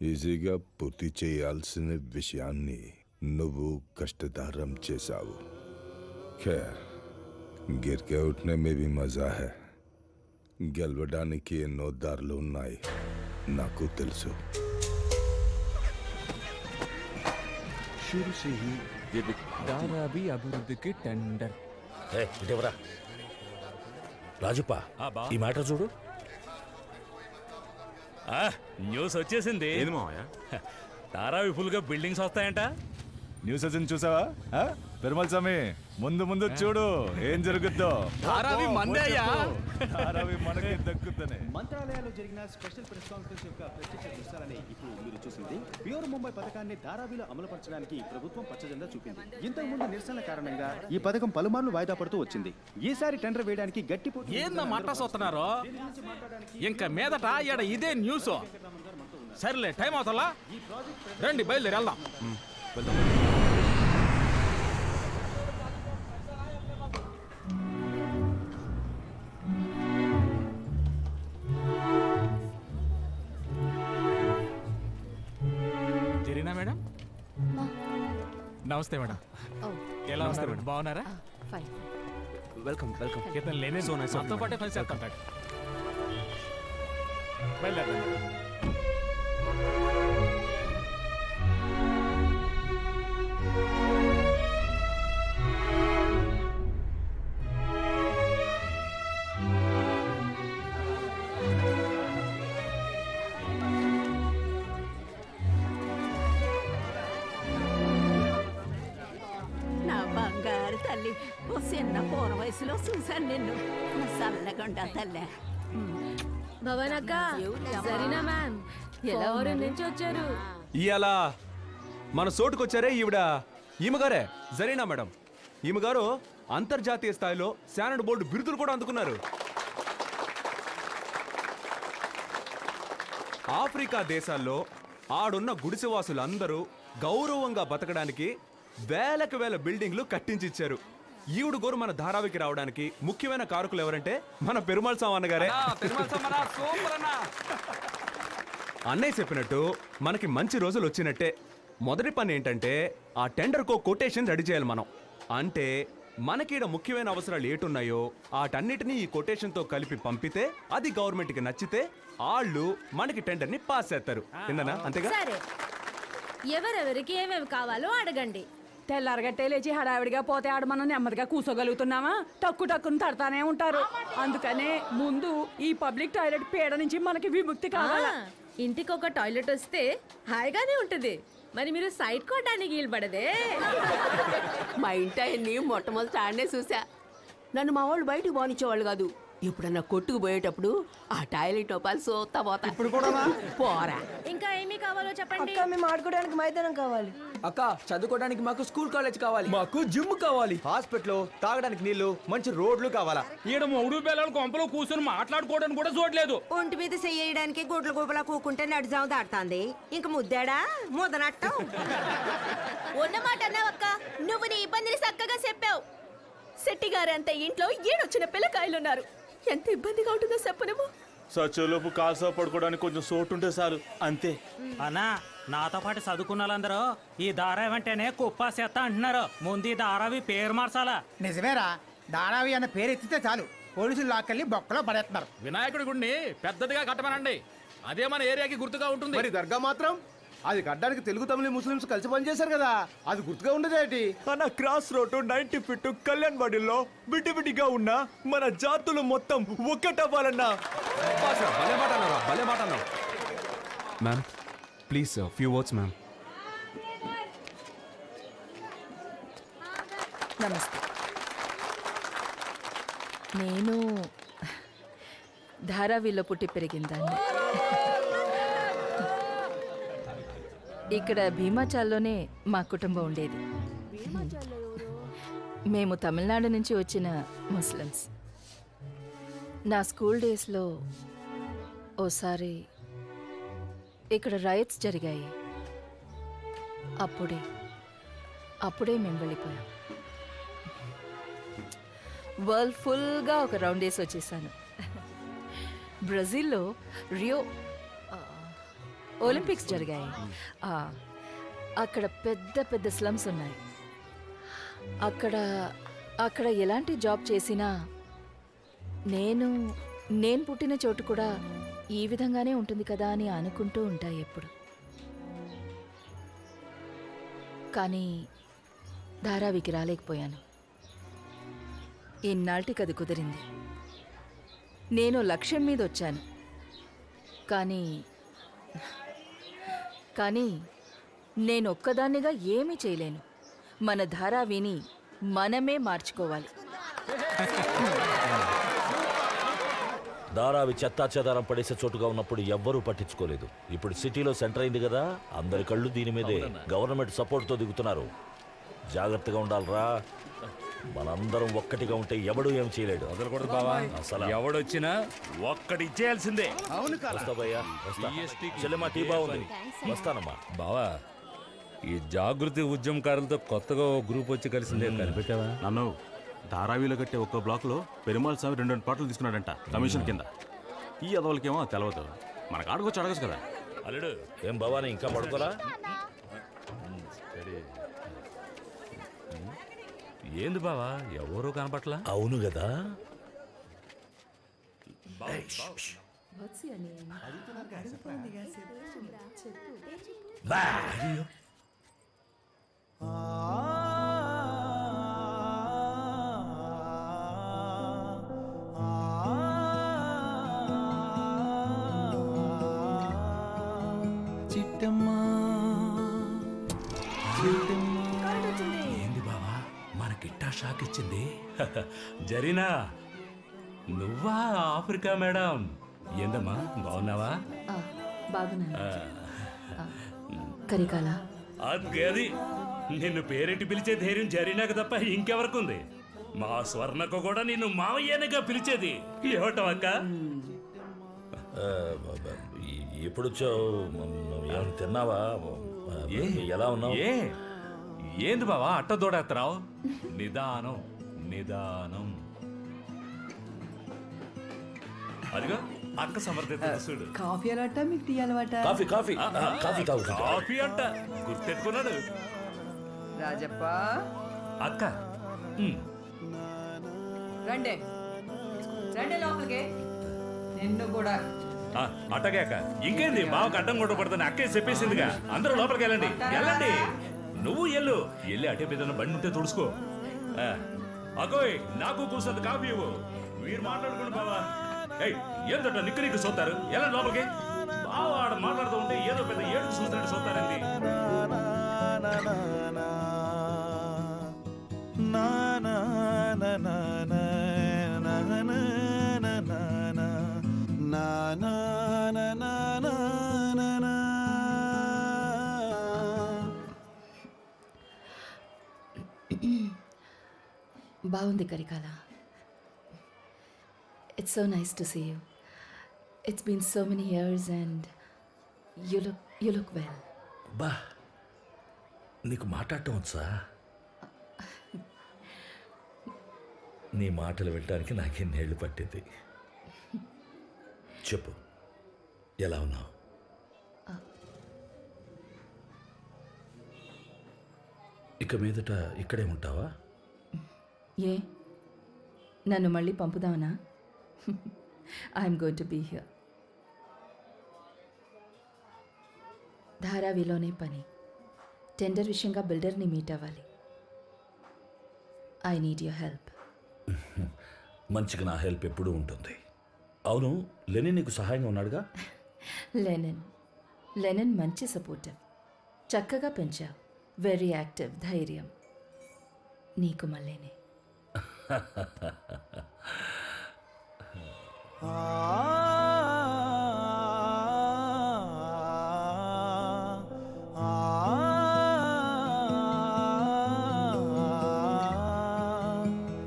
ఈజీగా పూర్తి చేయాల్సిన విషయాన్ని నువ్వు కష్టతరం చేశావు. ఖైర్, గిర్కే ఉఠనే మే భీ మజా హై. గెలవడానికి ఎన్నో దారులు ఉన్నాయి, నాకు తెలుసు. शुरू से ही ये धारावी అభివృద్ధికి టెండర్. ఇటెవరా రాజప్ప, ఈ మ్యాటర్ చూడు. న్యూస్ వచ్చేసింది. ఏది మావయ్య? ధారావి ఫుల్ గా బిల్డింగ్స్ వస్తాయంట. న్యూస్ వచ్చింది చూసావా? పెరుమల్ స్వామి, ముందు ముందు చూడు ఏం జరుగుద్దో. ధారావి మందయ్యా. ధారావి మనకి దక్కుతనే. మంత్రాలయాల్లో జరిగిన స్పెషల్ ప్రెస్ కాన్ఫరెన్స్ యొక్క ప్రత్యక్ష దృశ్యాలని ఇప్పుడు మీరు చూసింది. ప్యూర్ ముంబై పథకాన్ని ధారావిలో అమలుపరచడానికి ప్రభుత్వం పచ్చజెండా చూపింది. ఇంతకు ముందు నిరసనల కారణంగా ఈ పథకం పలుమార్లు వాయిదా పడుతూ వచ్చింది. ఈసారి టెండర్ వేయడానికి గట్టి పోటీ. ఏందా మాట్లాడుతున్నారు? ఇంకా మీదట ఈడ ఇదే న్యూస్. సర్లే, టైం అవుతలా, రండి బయలుదేరి వెళ్దాం. జరినా మేడం? నమస్తే మేడం. ఎలా ఉన్నారు? బాగున్నారా? Welcome welcome. ఇతను లేనే నాతో పాటే పని చేస్తాడు. బయలుదేరండి. తల్లి ఓ చిన్న పూర్వ వయసులో చూశాను నిన్ను చల్లగుండా తల్లే భవన్ అక్క సరేనా మ్యామ్ ఎలా నుంచి వచ్చారు ఇవాళ మన సోటుకొచ్చారే ఈమెగారే జరీనా మేడం. ఈమెగారు అంతర్జాతీయ స్థాయిలో శానడ్ బోర్డు బిరుదులు కూడా అందుకున్నారు. ఆఫ్రికా దేశాల్లో ఆడున్న గుడిసెవాసులందరూ గౌరవంగా బతకడానికి వేలకు వేల బిల్డింగ్లు కట్టించిచ్చారు. ఈవిడ గోరు మన ధారావికి రావడానికి ముఖ్యమైన కారకులు ఎవరంటే మన పెరుమాళ్ సామన్న గారే. అన్నయ్య చెప్పినట్టు మనకి మంచి రోజులు వచ్చినట్టే. మొదటి పని ఏంటంటే ఆ టెండర్కో కొటేషన్ రెడీ చేయాలి మనం. అంటే మనకీడ ముఖ్యమైన అవసరాలు ఏటున్నాయో వాటన్నిటినీ ఈ కొటేషన్తో కలిపి పంపితే అది గవర్నమెంట్కి నచ్చితే వాళ్ళు మనకి టెండర్ని పాస్ చేస్తారు. ఏందన్నా అంతేగా? సరే ఎవరెవరికి ఏమేమి కావాలో అడగండి. తెల్లారగట్టే లేచి హడావిడిగా పోతే ఆడ మనం నెమ్మదిగా కూర్చోగలుగుతున్నామా? టక్కుని తడతానే ఉంటారు. అందుకనే ముందు ఈ పబ్లిక్ టాయిలెట్ పీడ నుంచి మనకి విముక్తి కావాలా. ఇంటికి ఒక టాయిలెట్ వస్తే హాయిగానే ఉంటుంది. మరి మీరు సైడ్ కొట్టడానికి వీలుపడదే. మా ఇంటి ఆయన్ని మొట్టమొదటి ఆడనే చూసా. నన్ను మా వాళ్ళు బయటకు పోనిచ్చేవాళ్ళు కాదు. ఎప్పుడన్నా కొట్టుకు పోయేటప్పుడు ఆ టాయిలెట్ ఒప్పాలి సోతా పోతా. ఇప్పుడు కూడా పోరా. ఇంకా ఏమీ కావాలో చెప్పండి. మేము ఆడుకోవడానికి మైదానం కావాలి. అక్క చదువుకోవడానికి మాకు స్కూల్ కాలేజ్ కావాలి. మాకు జిమ్ కావాలి. హాస్పిటల్, తాగడానికి నీళ్లు, మంచి రోడ్లు కావాలా. ఈడ మూడు పిల్లలు కొంపలో కూర్చొని మాట్లాడుకోవడానికి కూడా చూడలేదు. ఒంటి మీద చెయ్యడానికి గుడ్ల గుబలా కూకుంటే నడిజావు దాడుతుంది. ఇంక ముద్దాడా ముదనట్టం. ఉన్నమాట అన్నావక్క, నువ్వు నీ ఇబ్బందిని చక్కగా చెప్పావు. శెట్టి గారు అంత ఇంట్లో ఏడొచ్చిన పిల్లకాయలున్నారు. ఎంత ఇబ్బందిగా ఉంటుందో చెప్పనేమో. సచ్చేలోపు కాల్సా పడుకోవడానికి కొంచెం చోటు ఉంటే చాలు, అంతే. అన్నా నాతో పాటు చదువుకున్న వాళ్ళందరూ ఈ ధారావి అంటేనే కుప్ప చెత్త అంటున్నారు. ముందు ఈ ధారావి పేరు మార్చాలా. నిజమేరా, ధారావి అన్న పేరు ఎత్తితే చాలు పోలీసులు లాక్కెళ్ళి బొక్కలో పడేస్తున్నారు. వినాయకుడి గుడిని పెద్దదిగా కట్టమనండి. అదే మన ఏరియాకి గుర్తుగా ఉంటుంది. మరి దర్గా మాత్రం అది కట్టడానికి తెలుగు తమిళ ముస్లింస్ కలిసి పనిచేశారు కదా, అది గుర్తుగా ఉండదేటి. మన క్రాస్ రోడ్ 90 ఫీట్ కళ్యాణ్ బాడీలో విడివిడిగా ఉన్న మన జాతులు మొత్తం ఒక్కటవ్వాలన్నా. భలే మాట అన్నావు. Ma'am please few words ma'am. నమస్తే. నేను ధారావిలో పుట్టి పెరిగిందాన్ని. ఇక్కడ భీమాచాల్లోనే మా కుటుంబం ఉండేది. మేము తమిళనాడు నుంచి వచ్చిన ముస్లిమ్స్. నా స్కూల్ డేస్లో ఓసారి ఇక్కడ రైట్స్ జరిగాయి. అప్పుడే మేము వెళ్ళిపోయాం. వరల్డ్ ఫుల్గా ఒక రౌండ్ వేసి వచ్చేసాను. బ్రెజిల్లో రియో ఒలింపిక్స్ జరిగాయి. అక్కడ పెద్ద పెద్ద స్లమ్స్ ఉన్నాయి. అక్కడ ఎలాంటి జాబ్ చేసినా నేను పుట్టిన చోటు కూడా ఈ విధంగానే ఉంటుంది కదా అని అనుకుంటూ ఉంటాయి ఎప్పుడు. కానీ ధారావికి రాలేకపోయాను. ఇన్నాళ్ళకి అది కుదిరింది. నేను లక్ష్యం మీద వచ్చాను. కానీ నేను ఒక్కదాన్నిగా ఏమీ చేయలేను. మన ధారావిని మనమే మార్చుకోవాలి. ధారావి చెత్తా చెదారం పడేసే చోటుగా ఉన్నప్పుడు ఎవ్వరూ పట్టించుకోలేదు. ఇప్పుడు సిటీలో సెంటర్ అయింది కదా, అందరి కళ్ళు దీని మీదే. గవర్నమెంట్ సపోర్ట్తో దిగుతున్నారు. జాగ్రత్తగా ఉండాలరా. మనందరం ఒక్కటిగా ఉంటే ఎవడూ ఏం చేయలేడు. అసలు ఎవడొచ్చినా ఒక్కటి ఇచ్చేయాల్సిందే. వస్తా భయ్యా, వస్తా. చెల్లెమ్మా టీ బాగుంది, వస్తానమ్మా. బావా, ఈ జాగృతి ఉద్యమకారులతో కొత్తగా ఓ గ్రూప్ వచ్చి కలిసిందే, కనిపెట్టావా? నన్ను ధారావిలో కట్టే ఒక్క బ్లాక్లో పెరుమాళ్ స్వామి 2 పాటలు తీసుకున్నాడంట కమిషన్ కింద. ఈ అదవులకేమో తెలవదు. మనకు ఆడుకోవచ్చు, అడగచ్చు కదా. అల్లుడు ఏం భవానీ ఇంకా పడుకోరా? ఏంది బావా, ఎవరూ కనపట్లా? అవును కదా. ఏంది బావా, మన గిట్టా షాక్ ఇచ్చింది. జరీనా, నువ్వా ఆఫ్రికా మేడం? ఏందమ్మా, బాగున్నావా? బాగున్నాను. కరికాల, అది నిన్ను పేరెట్టి పిలిచే ధైర్యం జరీనాకు తప్ప ఇంకెవరికుంది? మా స్వర్ణకు కూడా నిన్ను మావయ్యనగా పిలిచేది. ఏమిటో అక్క? ఇప్పుడు తిన్నావా? ఎలా ఉన్నావు? ఏంది బావా అట్ట దూడేత్తరావు? నిదానం నిదానం. అదిగో అక్క సమర్థత చూడు. కాఫీ అలవాట మీకు టీ అలవాట? కాఫీ కాఫీ కాఫీ కాఫీ అంట గుర్తెట్టుకున్నాడు రాజప్ప. అక్క. రండి రండి లోపలికి. నిన్ను కూడా అట్టగాక ఇంకేంది బావకు అడ్డం కూడా పడుతుంది. అక్కే చెప్పేసిందిగా, అందరూ లోపలికి వెళ్ళండి. వెళ్ళండి, నువ్వు వెళ్ళి అటే పెద్ద బండి ఉంటే తుడుచుకో. అకోయ్, నాకు కూర్చొని కాఫీ ఇవ్వు. మీరు మాట్లాడుకోండి బావా. ఏంటంట నిక్కు నీకు చూస్తారు. ఎలా లోపలికి? బావ ఆడ మాట్లాడుతూ ఉంటే ఏదో పెద్ద ఏడుకు చూస్తున్నట్టు చూస్తారండి. బాగుంది Karikala. It's so nice to see you. It's been so many years and you look well. బా, నీకు మాట్లాడటం వచ్చా? నీ మాటలు వినడానికి నాకెన్నేళ్ళు పట్టింది. చెప్పు, ఎలా ఉన్నావు? ఇక మీదట ఇక్కడే ఉంటావా? ఏ, నన్ను మళ్ళీ పంపుదామనా? I'm going to be here. ధారావిలోనే పని. టెండర్ విషయంగా బిల్డర్ని మీట్ అవ్వాలి. I need your help. మంచిగా నా హెల్ప్ ఎప్పుడూ ఉంటుంది. అవును, లెనిన్ నీకు సహాయంగా ఉన్నాడుగా? లెనిన్ మంచి సపోర్టివ్. చక్కగా పెంచావు. వెరీ యాక్టివ్, ధైర్యం. నీకు మళ్ళీనే.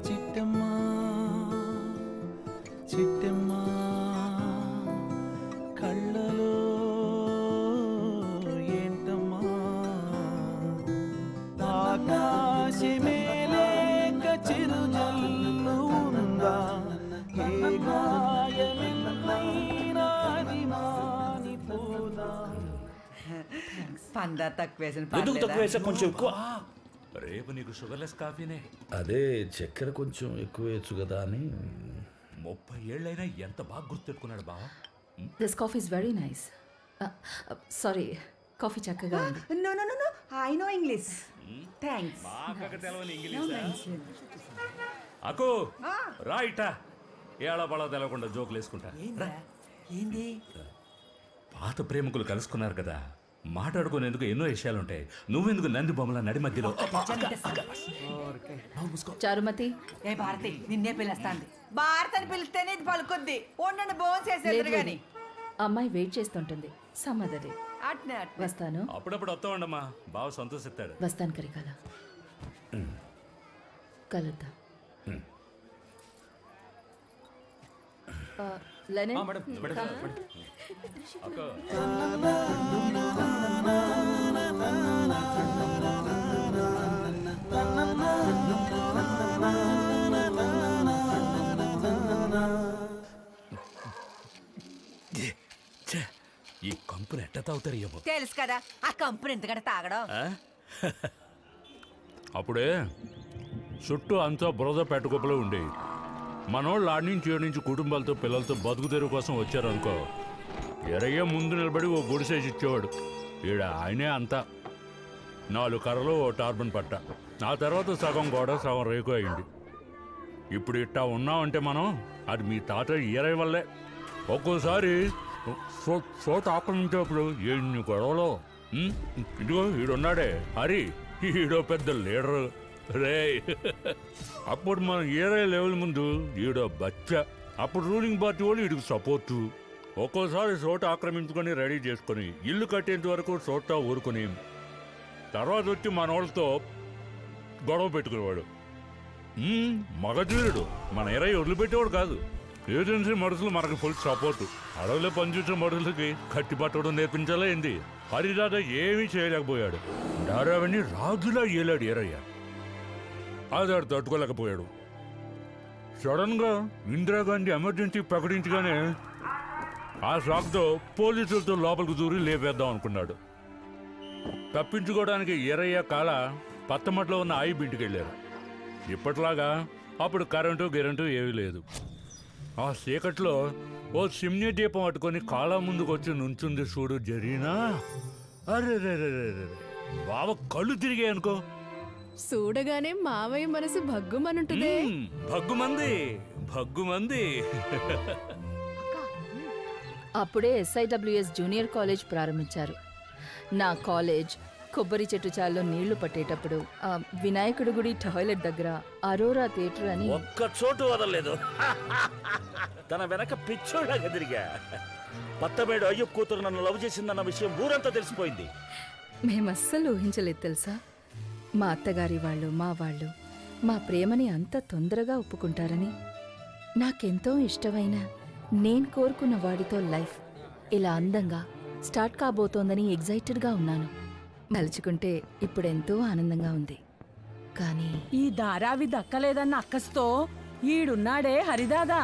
చిట్టమ్మా చిట్టమ్మా కళ్ళలో ఏంటమ్మా ఆకాశమే లేక చిరుజల్లు ఉందా ఏ గాయమెన్నైనాది మానిపోదా. పందా తక్కువేసిన ఎందుకు తక్కువ వేసా? కొంచెం ఎక్కువ. రేపు నీకు షుగర్లెస్ కాఫీనే. అదే చక్కెర కొంచెం ఎక్కువ వేయచ్చు కదా అని. 30 ఏళ్ళైనా ఎంత బాగా గుర్తెట్టుకున్నాడు బావా. This coffee is very nice. Sorry, coffee చక్కగా ఉంది. No no no no, I no English. Thanks. అకో రైటా, ఏళ్ళ పళ్ళ తెలవకుండా జోకులు వేసుకుంటా. ఏంది? పాత ప్రేమికులు కలుసుకున్నారు కదా, మాట్లాడుకునేందుకు ఎన్నో విషయాలుంటాయి. నువ్వెందుకు నంది బొమ్మల నడి మధ్యలో? చారుమతి. ఏ భారతి, నిన్నే పిలుస్తాంది. భారత్ అని పిలిస్తేనే ఇది పలుకుద్ది. ఉండండి, భోజనం చేసేద్దరు గాని. అమ్మాయి వెయిట్ చేస్తుంటుంది. సమ్మదరి. అట్నే వస్తాను. అప్పుడప్పుడు వస్తా ఉండమ్మా, బావ సంతోషిస్తాడు. వస్తాను కరికాల. కలుద్దాం. లెనిన్, ఈ కంపులు ఎట్ట తాగుతారు ఏమో. తెలుసు కదా ఆ కంపెనీ ఎందుకంటే తాగడం. అప్పుడే చుట్టూ అంతా బురద పెట్టుకోపలో ఉండేవి. మనోళ్ళు ఆడి నుంచి ఏడు నుంచి కుటుంబాలతో పిల్లలతో బతుకు తెరువు కోసం వచ్చారనుకో, ఎరయ్య ముందు నిలబడి ఓ గుడిసేసి ఇచ్చేవాడు. ఈడ ఆయనే అంతా. 4 కర్రలు ఓ టార్బన్ పట్ట. ఆ తర్వాత సగం గోడ సగం రేకు అయింది. ఇప్పుడు ఇట్టా ఉన్నామంటే మనం అది మీ తాత ఈరయ్య వల్లే. ఒక్కోసారి చోట ఆకలి ఉంటేప్పుడు ఎన్ని గొడవలో. ఇదిగో ఈడున్నాడే హరి, ఈడో పెద్ద లీడరు. రే అప్పుడు మనం ఏరియా లెవెల్ ముందు ఈడో బచ్చ. అప్పుడు రూలింగ్ పార్టీ వాళ్ళు వీడికి సపోర్టు. ఒక్కోసారి చోట ఆక్రమించుకొని రెడీ చేసుకొని ఇల్లు కట్టేంత వరకు చోట ఊరుకొని తర్వాత వచ్చి మన వాళ్ళతో గొడవ పెట్టుకునేవాడు. మగధీరుడు. మన ఏరియా వదిలిపెట్టేవాడు కాదు. ఏజెన్సీ మనుషులు మనకు ఫుల్ సపోర్టు. అడవిలో పనిచేసిన మనుషులకి కట్టి పట్టడం నేర్పించాలా ఏంది? హరిదాదా ఏమీ చేయలేకపోయాడు. ధారావణి రాజులా ఏలాడు ఏరయ్య. ఆధార్ తట్టుకోలేకపోయాడు. సడన్ గా ఇందిరాగాంధీ ఎమర్జెన్సీ ప్రకటించగానే ఆ షాక్తో పోలీసులతో లోపలికి దూరి లేపేద్దాం అనుకున్నాడు. తప్పించుకోవడానికి ఏరయ్య కాల పత్తమట్లో ఉన్న ఆయి బింటికి వెళ్ళారు. ఇప్పట్లాగా అప్పుడు కరెంటు ఏమీ లేదు. ఆ చీకట్లో ఓ సిమ్ని దీపం పట్టుకొని కాళ్ళ ముందుకు వచ్చి నుంచుంది చూడు జరీనా. అరే బావ కళ్ళు తిరిగాయి అనుకో. చూడగానే మావయ్య మనసు భగ్గుమనుంటుందే. భగ్గుమంది. అప్పుడే SIWS జూనియర్ కాలేజ్ ప్రారంభించారు. నా కాలేజ్ కొబ్బరి చెట్టు చాల్లో నీళ్లు పట్టేటప్పుడు ఆ వినాయకుడి గుడి టాయిలెట్ దగ్గర అరోరా థియేటర్ అని ఒక్క చోటు వదలలేదు. తన వెనక పిచ్చోళ్ళగా తిరిగా. పత్తమేడు అయ్యప్ప కూతురు నన్ను లవ్ చేసిందన్న విషయం ఊరంతా తెలిసిపోయింది. మేమస్సలు ఊహించలేదు తెలుసా. మా అత్తగారి వాళ్ళు మా వాళ్ళు మా ప్రేమని అంత తొందరగా ఒప్పుకుంటారని. నాకెంతో ఇష్టమైన నేను కోరుకున్న వాడితో లైఫ్ ఇలా అందంగా స్టార్ట్ కాబోతోందని ఎగ్జైటెడ్గా ఉన్నాను. తలుచుకుంటే ఇప్పుడెంతో ఆనందంగా ఉంది. కానీ ఈ ధారావి దక్కలేదన్న అక్కస్తో ఈడున్నాడే హరిదాదా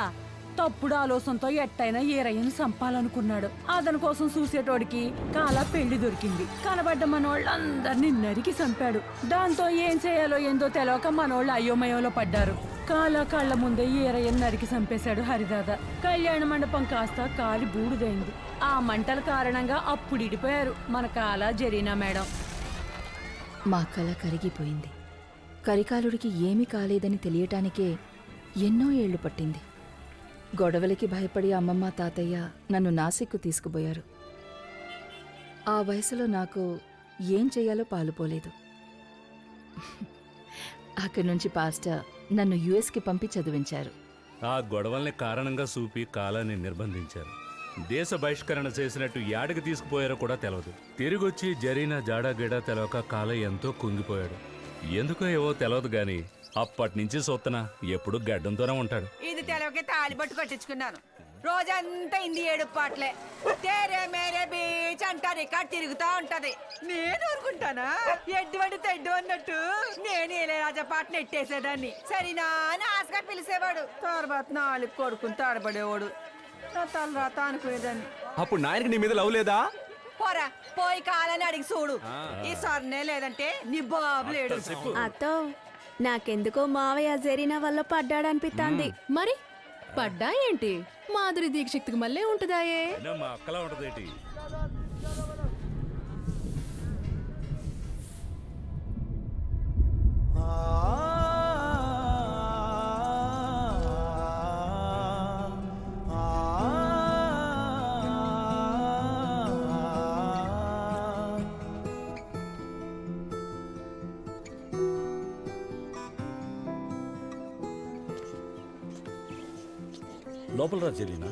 తప్పుడు ఆలోచనతో ఎట్టయినా ఈరయ్యను చంపాలనుకున్నాడు. అతని కోసం చూసేటోడికి కాల పెళ్లి దొరికింది. కనబడ్డ మనోళ్ళందరినీ నరికి చంపాడు. దాంతో ఏం చేయాలో ఏందో తెలవక మనోళ్ళు అయోమయంలో పడ్డారు. కాల కళ్ళ ముందే ఈరయ్యను నరికి చంపేశాడు హరిదాదా. కళ్యాణ మండపం కాస్త కాలి బూడిదైంది. ఆ మంటల కారణంగా అప్పుడు ఇడిపోయారు మన కాల జరీనా మేడం. మా కల కరిగిపోయింది. కరికాలుడికి ఏమీ కాలేదని తెలియటానికే ఎన్నో ఏళ్లు పట్టింది. గొడవలకి భయపడి అమ్మమ్మ తాతయ్య నన్ను నాసిక్కు తీసుకుపోయారు. ఆ వయసులో నాకు ఏం చెయ్యాలో పాలుపోలేదు. అక్కడి నుంచి పాస్టర్ నన్ను యుఎస్కి పంపి చదివించారు. ఆ గొడవల్ని కారణంగా చూపి కాలాన్ని నిర్బంధించారు. దేశ బహిష్కరణ చేసినట్టు యాడికి తీసుకుపోయారో కూడా తెలవదు. తిరిగొచ్చి జరీనా జాడాగీడా తెలవక కాల ఎంతో కుంగిపోయాడు. ఎందుకో ఏవో తెలవదు గాని అప్పటి నుంచి సొత్తన ఎప్పుడు గడ్డంతోనే ఉంటాడు. ఇది తెలవకే తాళి పట్టు కట్టించుకున్నాను. రోజంతా ఇంది ఏడు పాటలే. తేరే మేరే బీచ్ అంటా రికార్డ్ తిరుగుతా ఉంటది. నేను ఊరుకుంటానా? ఎడ్డువంటి తెడ్డు అన్నట్టు నేను ఇళయరాజా పాటను ఎట్టేసేదాన్ని. సరేనా అని ఆశగా పిలిచేవాడు. తర్వాత నాలుగు కొడుకుని తాడబడేవాడు. నా తల రాత అనుకునేదాన్ని. అప్పుడు నాయనకి నీ మీద లవ్ లేదా? పోరా పోయి కాలని అడిగి చూడు. ఈ సర్నే లేదంటే నీ బాబు లేడు. అత్తో నాకెందుకో మావయ్య జరీనా వల్ల పడ్డాడనిపిస్తాంది. మరి పడ్డా ఏంటి? మాధురి దీక్షిత్కి మళ్ళీ ఉంటుందాయే. మా అక్కలా ఉంటదేటి? లోపల రా జరీనా.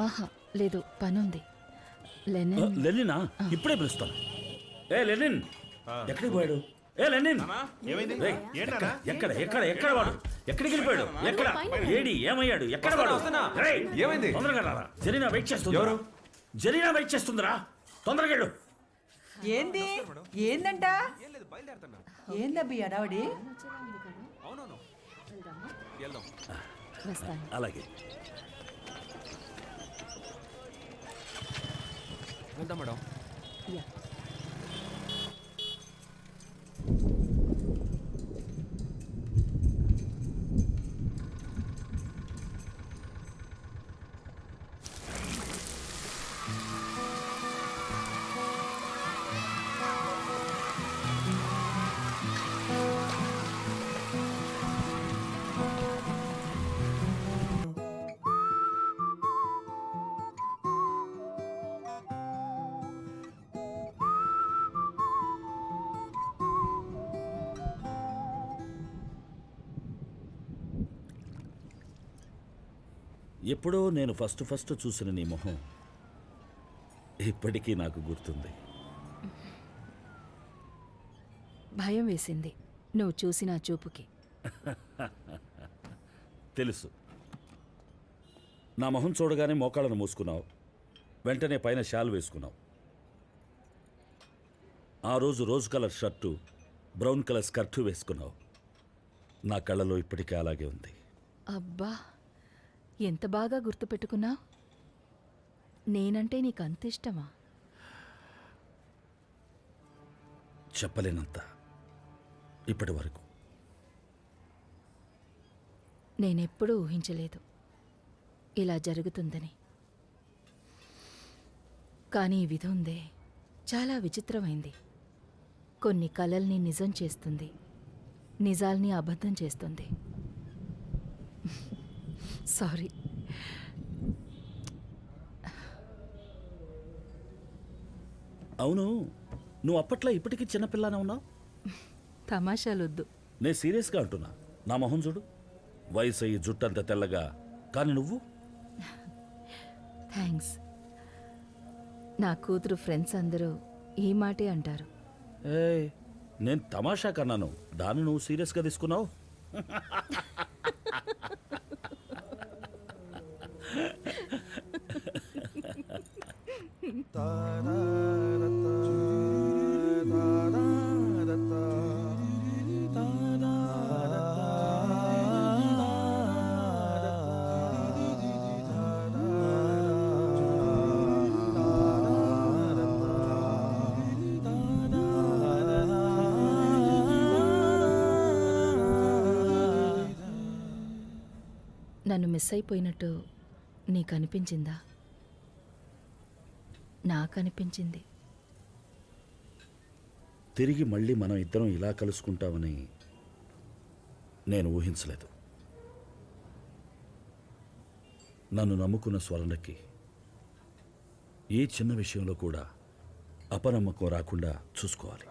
ఆహా లేదు, పనుంది. లెనిన్ లెనినా? ఇప్పుడే పిలుస్తాను. ఏ లెనిన్ ఎక్కడికి పోయాడు? ఏ లెనిన్ ఎక్కడ ఎక్కడ ఎక్కడ వాడు? ఎక్కడికి వెళ్ళిపోయాడు? ఎక్కడ ఏడి? ఏమయ్యాడు? ఎక్కడ వాడు? ఏమైంది? తొందరగా రారా. జరీనా వెయిట్ చేస్తుంది. ఎవరు? జరీనా వెయిట్ చేస్తుందిరా. తొందరగా వెళ్ళు. ఏంది ఏందంట? ఏందబ్బి అడావడి? వస్తాను. అలాగే వెళ్దాం మేడం. యా. ఎప్పుడో నేను ఫస్ట్ చూసిన నీ మొహం ఇప్పటికీ నాకు గుర్తుంది. భయం వేసింది నువ్వు చూసిన ఆ చూపుకి. తెలుసు. నా మొహం చూడగానే మోకాళ్ళను మూసుకున్నావు, వెంటనే పైన షాల్ వేసుకున్నావు. ఆ రోజు rose colour shirt, brown colour skirt వేసుకున్నావు. నా కళ్ళలో ఇప్పటికే అలాగే ఉంది. అబ్బా, ఎంత బాగా గుర్తుపెట్టుకున్నావు. నేనంటే నీకు అంత ఇష్టమా? చెప్పలేనంత ఇప్పటి వరకు. నేనెప్పుడూ ఊహించలేదు ఇలా జరుగుతుందని. కానీ ఈ విధి ఉందే, చాలా విచిత్రమైంది. కొన్ని కలల్ని నిజం చేస్తుంది, నిజాల్ని అబద్ధం చేస్తుంది. సారీ. అవును, నువ్వు అప్పట్లో ఇప్పటికీ చిన్నపిల్లనే ఉన్నావు. తమాషాలొద్దు. నేను సీరియస్గా అంటున్నా. నా మొహం చూడు, వయసు అయ్యి జుట్టంత తెల్లగా, కానీ నువ్వు. థ్యాంక్స్. నా కూతురు ఫ్రెండ్స్ అందరూ ఈ మాటే అంటారు. నేను తమాషా కన్నాను, దాన్ని నువ్వు సీరియస్గా తీసుకున్నావు. నన్ను మిస్ అయిపోయినట్టు నీకు అనిపించిందా? నాకు అనిపించింది. తిరిగి మళ్ళీ మనం ఇద్దరం ఇలా కలుసుకుంటామని నేను ఊహించలేదు. నన్ను నమ్ముకున్న స్వర్ణకి ఏ చిన్న విషయంలో కూడా అపనమ్మకం రాకుండా చూసుకోవాలి.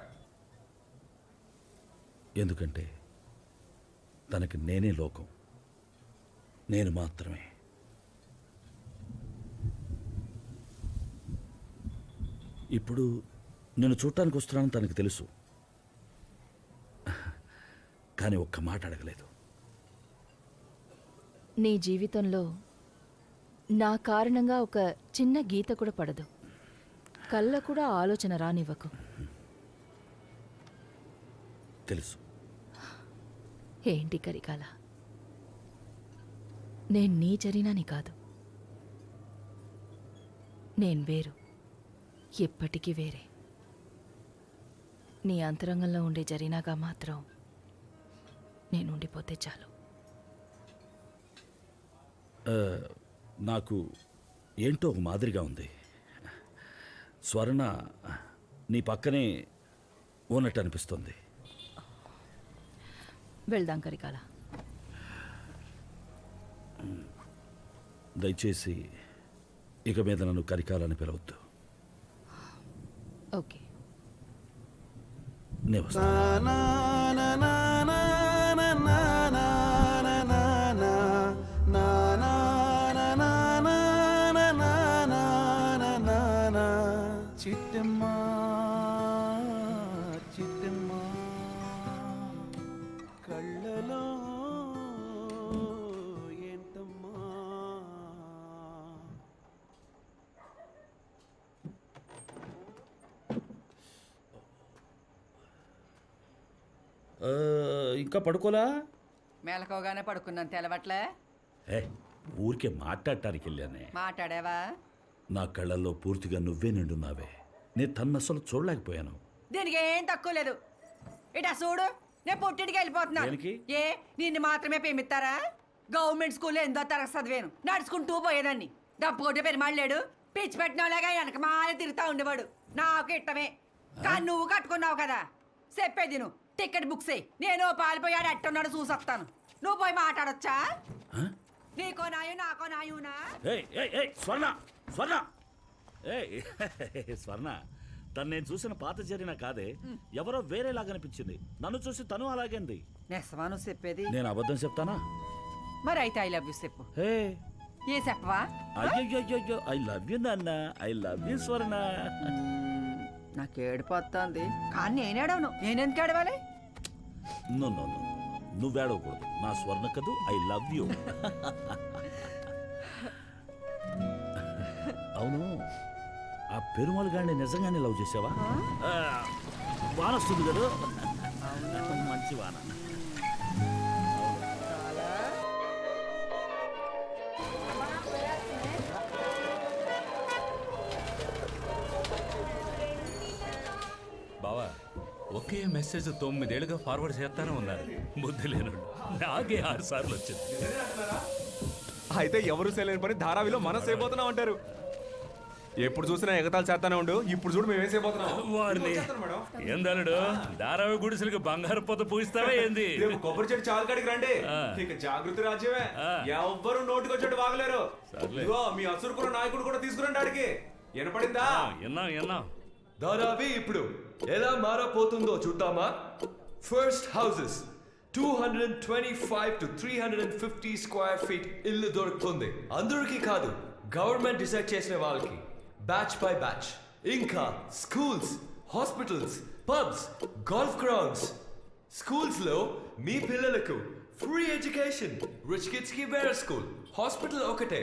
ఎందుకంటే తనకి నేనే లోకం, నేను మాత్రమే. ఇప్పుడు నేను చూడటానికి వస్తున్నానని తనకు తెలుసు, కానీ ఒక్క మాట అడగలేదు. నీ జీవితంలో నా కారణంగా ఒక చిన్న గీత కూడా పడదు. కళ్ళ కూడా ఆలోచన రానివ్వకు. తెలుసు. ఏంటి కరికాల, నేను నీ జరీనాని కాదు. నేను వేరు, ఎప్పటికీ వేరే. నీ అంతరంగంలో ఉండే జరీనాగా మాత్రం నేను ఉండిపోతే చాలు. నాకు ఏంటో ఒక మాదిరిగా ఉంది. స్వర్ణ నీ పక్కనే ఉన్నట్టు అనిపిస్తుంది. వెళ్దాం కరికాల. దయచేసి ఇక మీద నన్ను కరికాలని పిలవద్దు. ఓకే. నే వస్తాను. చిట్టమ్మా చిట్టమ్మా కళ్ళలో ఏంటమ్మా. ఇంకా పడుకోలా? మేలకోగానే పడుకున్నాను, తెలవట్లే. ఊరికే మాట్లాడటానికి వెళ్ళానే. మాట్లాడావా? నా కళ్ళల్లో పూర్తిగా నువ్వే నిండున్నావే. నేను తన్ను అసలు చూడలేకపోయాను. దీనికి ఏం తక్కువ లేదు. ఇటా చూడు, నేను పుట్టింటికి వెళ్ళిపోతున్నాను. దేనికి? ఏ నిన్ను మాత్రమే పేమిస్తారా? గవర్నమెంట్ స్కూల్లో ఎంతో తరగతి చదివాను, నడుచుకుంటూ పోయేదాన్ని. డబ్బు కొట్టే పెరిమాడలేడు, పిచ్చి పెట్టినలాగా వెనక మాయ తిరుగుతా ఉండేవాడు. నాకు ఇట్టమే. కానీ నువ్వు కట్టుకున్నావు కదా. చెప్పేది నువ్వు టికెట్ బుక్ చేయి, నేను పాలిపోయాడు ఎట్టున్నాడు చూసొస్తాను. నువ్వు పోయి మాట్లాడొచ్చా? నీకో నాయు నాకో నాయునా? స్వర్ణ స్వర్ణ స్వర్ణ, తను నేను చూసిన పాత జరిగిన కాదే, ఎవరో వేరేలాగా అనిపించింది. నన్ను చూసి తను అలాగేంది. నెసవా నువ్వు చెప్పేది? నేను అబద్ధం చెప్తానా? మరి అయితే ఐ లవ్ యూ చెప్పు. ఏ చెప్పవా అయ్యో ఐ లవ్ యూ నాన్న ఐ లవ్ యూ స్వర్ణ నాకు ఏడిపోతుంది కానీ నేనేడవను నేనెందుకు ఏడవాలి నో నువ్వేడవకూడదు నా స్వర్ణ కదూ ఐ లవ్ యూ అవును ఆ పెరుమాళ్ గారిని నిజంగానే లవ్ చేసావా వాన వస్తుంది కదా మంచి వాన బావా ఒకే మెసేజ్ 9 ఏళ్ళుగా ఫార్వర్డ్ చేస్తానే ఉన్నారు బుద్ధి లేనుడు నాకే 6 సార్లు వచ్చింది. అయితే ఎవరు చేయలేని పని ధారావిలో మనం చేయబోతున్నాం అంటారు. ఎప్పుడు చూసినా ఎగతాలు చేస్తానే ఉండు. ఇప్పుడు చూడు మేమేం చేయబోతున్నాం. వారిని ఏందలుడు ధారావి గుడిసెలకు బంగారు పొద్దు పూయిస్తావా ఏంది? రేపు కొబ్బరి చెట్టు చాలు కాడికి రండి. ఇక జాగృతి రాజ్యమే. ఎవ్వరు నోటికి వచ్చేట్టు వాగలేరు. ఇదిగో మీ అసురుకున్న నాయకుడు కూడా తీసుకురండి ఆడికి. వినపడిందా? విన్నాం ధారావి ఇప్పుడు ఎలా మారపోతుందో చూద్దామా. First houses 225 to 350 square feet ఇల్లు దొరుకుతుంది. అందరికీ కాదు, గవర్నమెంట్ డిసైడ్ చేసిన వాళ్ళకి బ్యాచ్ బై బ్యాచ్. ఇంకా schools, hospitals, pubs, golf grounds. Schools లో మీ పిల్లలకు ఫ్రీ ఎడ్యుకేషన్. రిచ్ కిడ్స్ కి వేరే స్కూల్. హాస్పిటల్ ఒకటే,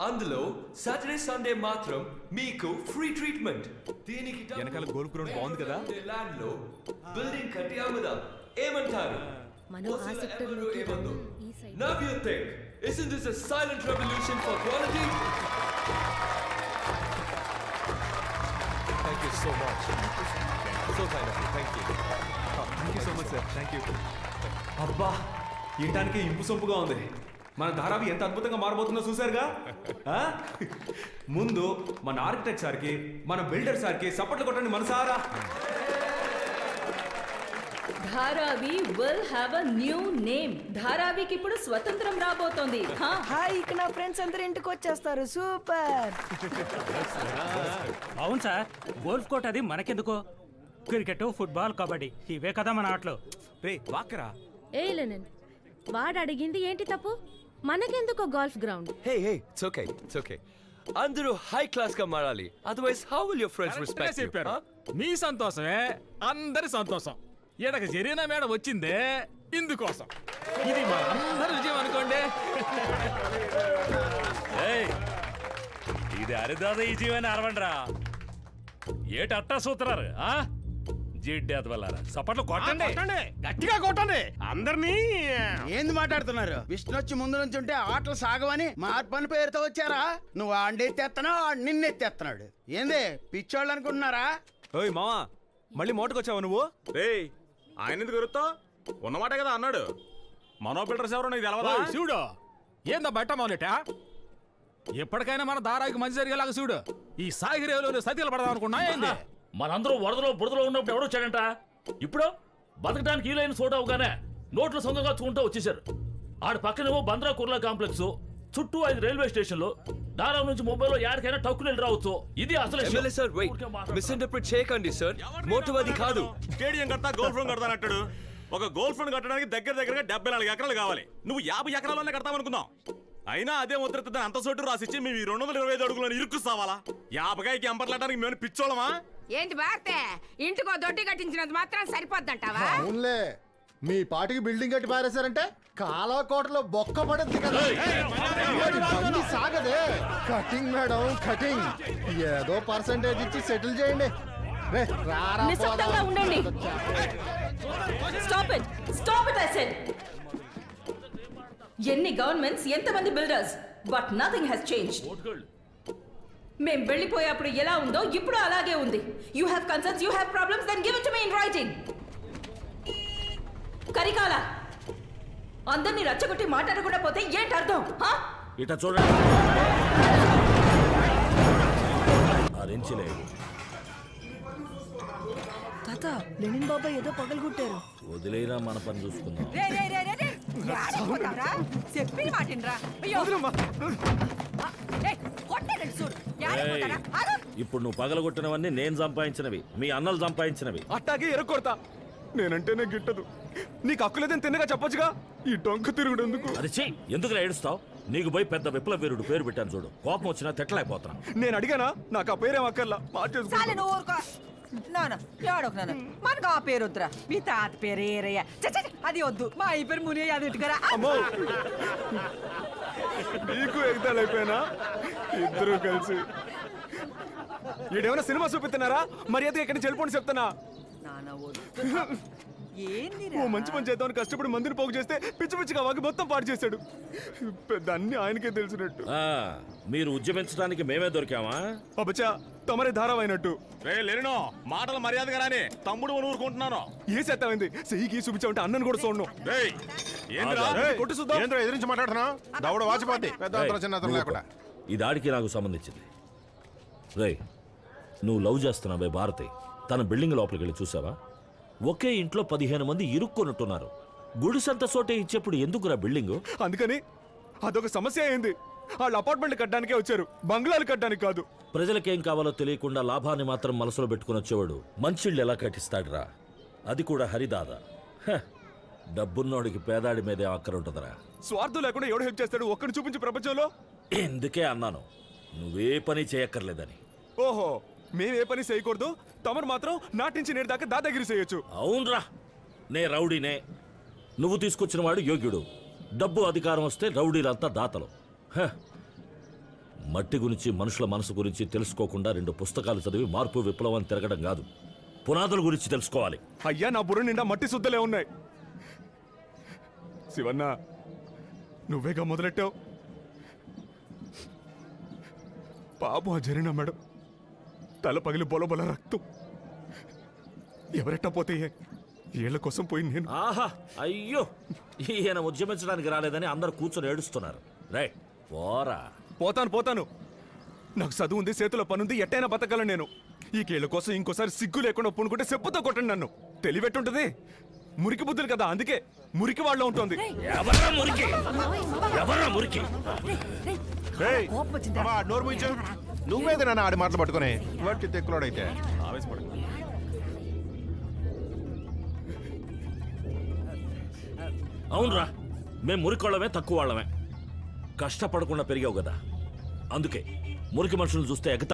అందులో సాటర్డే సండే మాత్రం మీకు ఫ్రీ ట్రీట్మెంట్. దీనికి వెనకాల గోల్ఫ్ గ్రౌండ్ బాగుంది కదా. ల్యాండ్ లో బిల్డింగ్ కట్టి అమ్ముదాం. ఏమంటారు? Now you think, isn't this a silent revolution for quality? Thank you so much. So kind of you. Thank you. Thank you so much, sir. Thank you. అబ్బా, ఇంటానికి ఇంపు సొంపుగా ఉంది. మన ధారావి ఎంత అద్భుతంగా మారబోతుందో చూసారుగా. ముందు మన ఆర్కిటెక్ట్ సార్కి, మన బిల్డర్ సార్కి సపోర్ట్లు కొట్టండి మనసారా. Dharavi will have a new name. ధారావికి ఇప్పుడు స్వతంత్రం రాబోతోంది. హాయ్, ఇక నా ఫ్రెండ్స్ అందరూ ఇంటికి వచ్చేస్తారు. సూపర్. అవును సార్, గోల్ఫ్ కోర్ట్ అది మనకెందుకో? క్రికెట్, ఫుట్బాల్, కబడ్డీ ఇవే కదా మన ఆటలు. రే వాకరా. ఏ లెనిన్, వాడు అడిగింది ఏంటి తప్పు? మనకెందుకో golf ground. Hey, it's okay. It's okay. అందరూ హై క్లాస్ గా మారాలి. Otherwise, how will your friends respect you? చెప్పారు. మీ సంతోషమే అందరి సంతోషం. ఎడక జరిగిన మేడం వచ్చిందే ఇందుకోసం. ఇది మా అందరి విజయం అనుకోండి. ఇది అరిదాద ఈ జీవని అరవండ్రా. ఏటట్టా సూత్రారు జిడ్డేత వల్లారా. సపట్లు కొట్టండి, గట్టిగా కొట్టండి అందరినీ. ఏంది మాట్లాడుతున్నారు? విష్ణు వచ్చి ముందు నుంచి ఉంటే ఆటలు సాగవని మార్పని పేరుతో వచ్చారా? నువ్వు ఆండెత్తేస్తున్నావు, ఆడు నిన్నెత్తేస్తున్నాడు. ఏంది పిచ్చోళ్ళు అనుకుంటున్నారా? ఓయ్ మావా, మళ్ళీ మోటకొచ్చావా నువ్వు? రేయ్, ఆయన ఎందుకు గురుతో ఉన్నమాట కదా అన్నాడు. మనో బిల్డర్స్ ఎవరో నీకు తెలవదా? చూడు ఏందా బట్ట మొదలెట. ఎప్పటికైనా మన దారాకి మంచి జరిగేలాగా చూడు. ఈ సాగిరేవులో సతీలు పడదాం అనుకున్నా ఏంది? మనందరూ వరదలో బురదలో ఉన్నప్పుడు ఎవడో వచ్చాడంట. ఇప్పుడు బతకడానికి ఈలైన చోట అవగానే నోట్లు సొంతంగా చూంటూ వచ్చేసారు. ఆడ పక్కనేమో బంద్రా కుర్లా కాంప్లెక్స్, చుట్టూ 5 రైల్వే స్టేషన్లు. దారాం నుంచి ముంబైలో ఎక్కడికైనా టక్కులు వెళ్ళి రావచ్చు. ఇది అసలు సార్, వెయిట్, మిస్ఇంటర్ప్రిట్ చేయకండి సార్. మోటవది కాదు. స్టేడియం కడతా, గోల్ఫ్ గ్రౌండ్ కడతానంటాడు. ఒక గోల్ఫ్ గ్రౌండ్ కట్టడానికి దగ్గరగా 74 ఎకరాలు కావాలి. నువ్వు 50 ఎకరాల్లోనే కడతామనుకుందాం. అయినా అదే ముద్రతో అంత చోటు రాసిచ్చి మేము 225 అడుగులను ఇరుక్కుస్తావాలా? 50కి ఎంపర్లాడడానికి మేము పిచ్చోళమా? ఏంటి భారతే, ఇంటికో దొడ్డి కట్టించినంత మాత్రం సరిపోద్దంటావా? అవునులే, మీ పాటికి బిల్డింగ్ కట్టి పారేశారంటే కాలాకోటలో బొక్క పడద్ది కదా. బండి సాగదే. Cutting madam, cutting. ఏదో పర్సంటేజ్ ఇచ్చి సెటిల్ చేయండి. రే రారా, నిశ్శబ్దంగా ఉండండి. Stop it, stop it I said. ఎన్ని గవర్నమెంట్స్, ఎంతమంది builders, but nothing has changed. మేం వెళ్ళిపోయేప్పుడు ఎలా ఉందో ఇప్పుడు అలాగే ఉంది. You have concerns, you have problems, then give it to me in writing. Karikala, అందరినీ రచ్చగొట్టి మాట్లాడకుండా పోతే ఏంటి అర్థం? ఇట చూడండి, అరించలేదు. తాత, లెనిన్ బాబా ఏదో పగలగొట్టారు. వదిలేరా, మన పని చూసుకుందాం. చెప్పి మాటినరా. ఇప్పుడు నువ్వు పగలగొట్టినవన్నీ నేను సంపాదించినవి, మీ అన్నలు సంపాదించినవి. అట్టాగే ఎరగొడతా. నేనంటేనే గిట్టదు. నీకు హక్కు లేదని తిన్నగా చెప్పొచ్చుగా. ఈ డొంక తిరుగుడు ఎందుకు? అరిచి ఎందుకు ఏడుస్తావు? నీకు పోయి పెద్ద విప్లవ వీరుడు పేరు పెట్టాను చూడు, కోపం వచ్చినా తిట్టలేకపోతున్నా. నేను అడిగానా? నాకు ఆ పేరేం అక్కర్లా, మార్చేసుకో. చాలే నువ్వు ఊరుకో. నాన్న ఏడొక నాన్న, మనకు ఆ పేరు వద్దురా. మీ తాత పేరు ఏరయ్య, అది వద్దు. మా అయ్య పేరు మునియ, అది ఇట్టుకరా. అమ్మో, నీకు ఎగతాళైపోయినా ఇద్దరు కలిసి. ఈడేమైనా సినిమా చూపిస్తున్నారా? మర్యాద ఎక్కడి నుంచి వెళ్ళిపోండి చెప్తానా. నాన్న వద్దు. ఏందిరా? ఓ మంచి పని చేద్దామని కష్టపడి మందిని పోగు చేస్తే పిచ్చి పిచ్చిగా వాకి మొత్తం పాడు చేశాడు. పెద్ద అన్ని ఆయనకే తెలిసినట్టు. మీరు ఉద్యమించడానికి మేమే దొరికామా? అబ్బచ్చా, తమరే ధారావైనట్టు. రే లేనో మాటలు మర్యాదగా రాని తమ్ముడు ఊరుకుంటున్నాను. ఏ చేస్తామైంది? సెయ్యికి చూపించామంటే అన్నను కూడా చూడను. కొట్టు చూద్దాం. ఎదురించి మాట్లాడుతున్నా దౌడ వాచిపోద్ది పెద్ద అంతరం చిన్న అంతరం లేకుండా. ఈ దాడికి నాకు సంబంధించింది. రే, నువ్వు లవ్ చేస్తున్నావే భారతి, తన బిల్డింగ్ లోపలికి వెళ్ళి చూసావా? ఒకే ఇంట్లో 15 మంది ఇరుక్కొనుట్టున్నారు. గుడిసంత సోటే ఇచ్చేప్పుడు ఎందుకురా బిల్డింగు? అందుకని అదొక సమస్య అయింది. వాళ్ళు అపార్ట్మెంట్ కట్టడానికే వచ్చారు, బంగ్లాలు కట్టడానికి కాదు. ప్రజలకేం కావాలో తెలియకుండా లాభాన్ని మాత్రం మనసులో పెట్టుకుని వచ్చేవాడు మంచిళ్ళు ఎలా కట్టిస్తాడురా? అది కూడా హరిదాదా. డబ్బున్నోడికి పేదాడి మీదే అక్కర ఉంటుందిరా. స్వార్థం లేకుండా ఎవడు హెల్ప్ చేస్తాడు ఒక్కడిని చూపించి ప్రపంచంలో? ఎందుకే అన్నాను నువ్వే పని చేయక్కర్లేదని. ఓహో, మేమే పని చేయకూడదు, తమరు మాత్రం నాటించి నేడు దాకా దాదాగిరి చేయొచ్చు. అవునరా, నే రౌడీనే, నువ్వు తీసుకొచ్చిన వాడు యోగ్యుడు. డబ్బు అధికారం వస్తే రౌడీలంతా దాతలు. మట్టి గురించి మనుషుల మనసు గురించి తెలుసుకోకుండా 2 పుస్తకాలు చదివి మార్పు విప్లవం తిరగడం కాదు, పునాదుల గురించి తెలుసుకోవాలి. అయ్యా, నా బుర్ర నిండా మట్టి శుద్ధలే ఉన్నాయి. శివన్న, నువ్వేగా మొదలెట్టావు. పాపం ఆ జరినా మేడం, తల పగిలి బొలబొల రక్తం. ఎవరెట్టా పోతే ఏళ్ల కోసం పోయి నేను. ఆహా, అయ్యో, ఈయన ఉద్యమించడానికి రాలేదని అందరూ కూర్చొని ఏడుస్తున్నారు. రే పోరా. పోతాను. నాకు చదువు ఉంది, చేతిలో పనుంది, ఎట్టైనా బతకగలను నేను. ఈ కేళ్ల కోసం ఇంకోసారి సిగ్గు లేకుండా ఒప్పునుకుంటే చెప్పుతో కొట్టండి నన్ను. తెలివెట్టుంటది, మురికి బుద్ధులు కదా, అందుకే మురికి వాళ్ళ ఉంటుంది. ఎవర్రా మురికి? ఎవర్రా మురికి? నోరు ముయించు. నువ్వేది నన్ను ఆడి మాటలు పట్టుకుని వట్టి తెక్కులోడైతే. అవునరా, మేం మురికోళ్ళమే, తక్కువ వాళ్ళమే. కష్టపడకుండా పెరిగావు కదా, అందుకే మురికి మనుషులను చూస్తే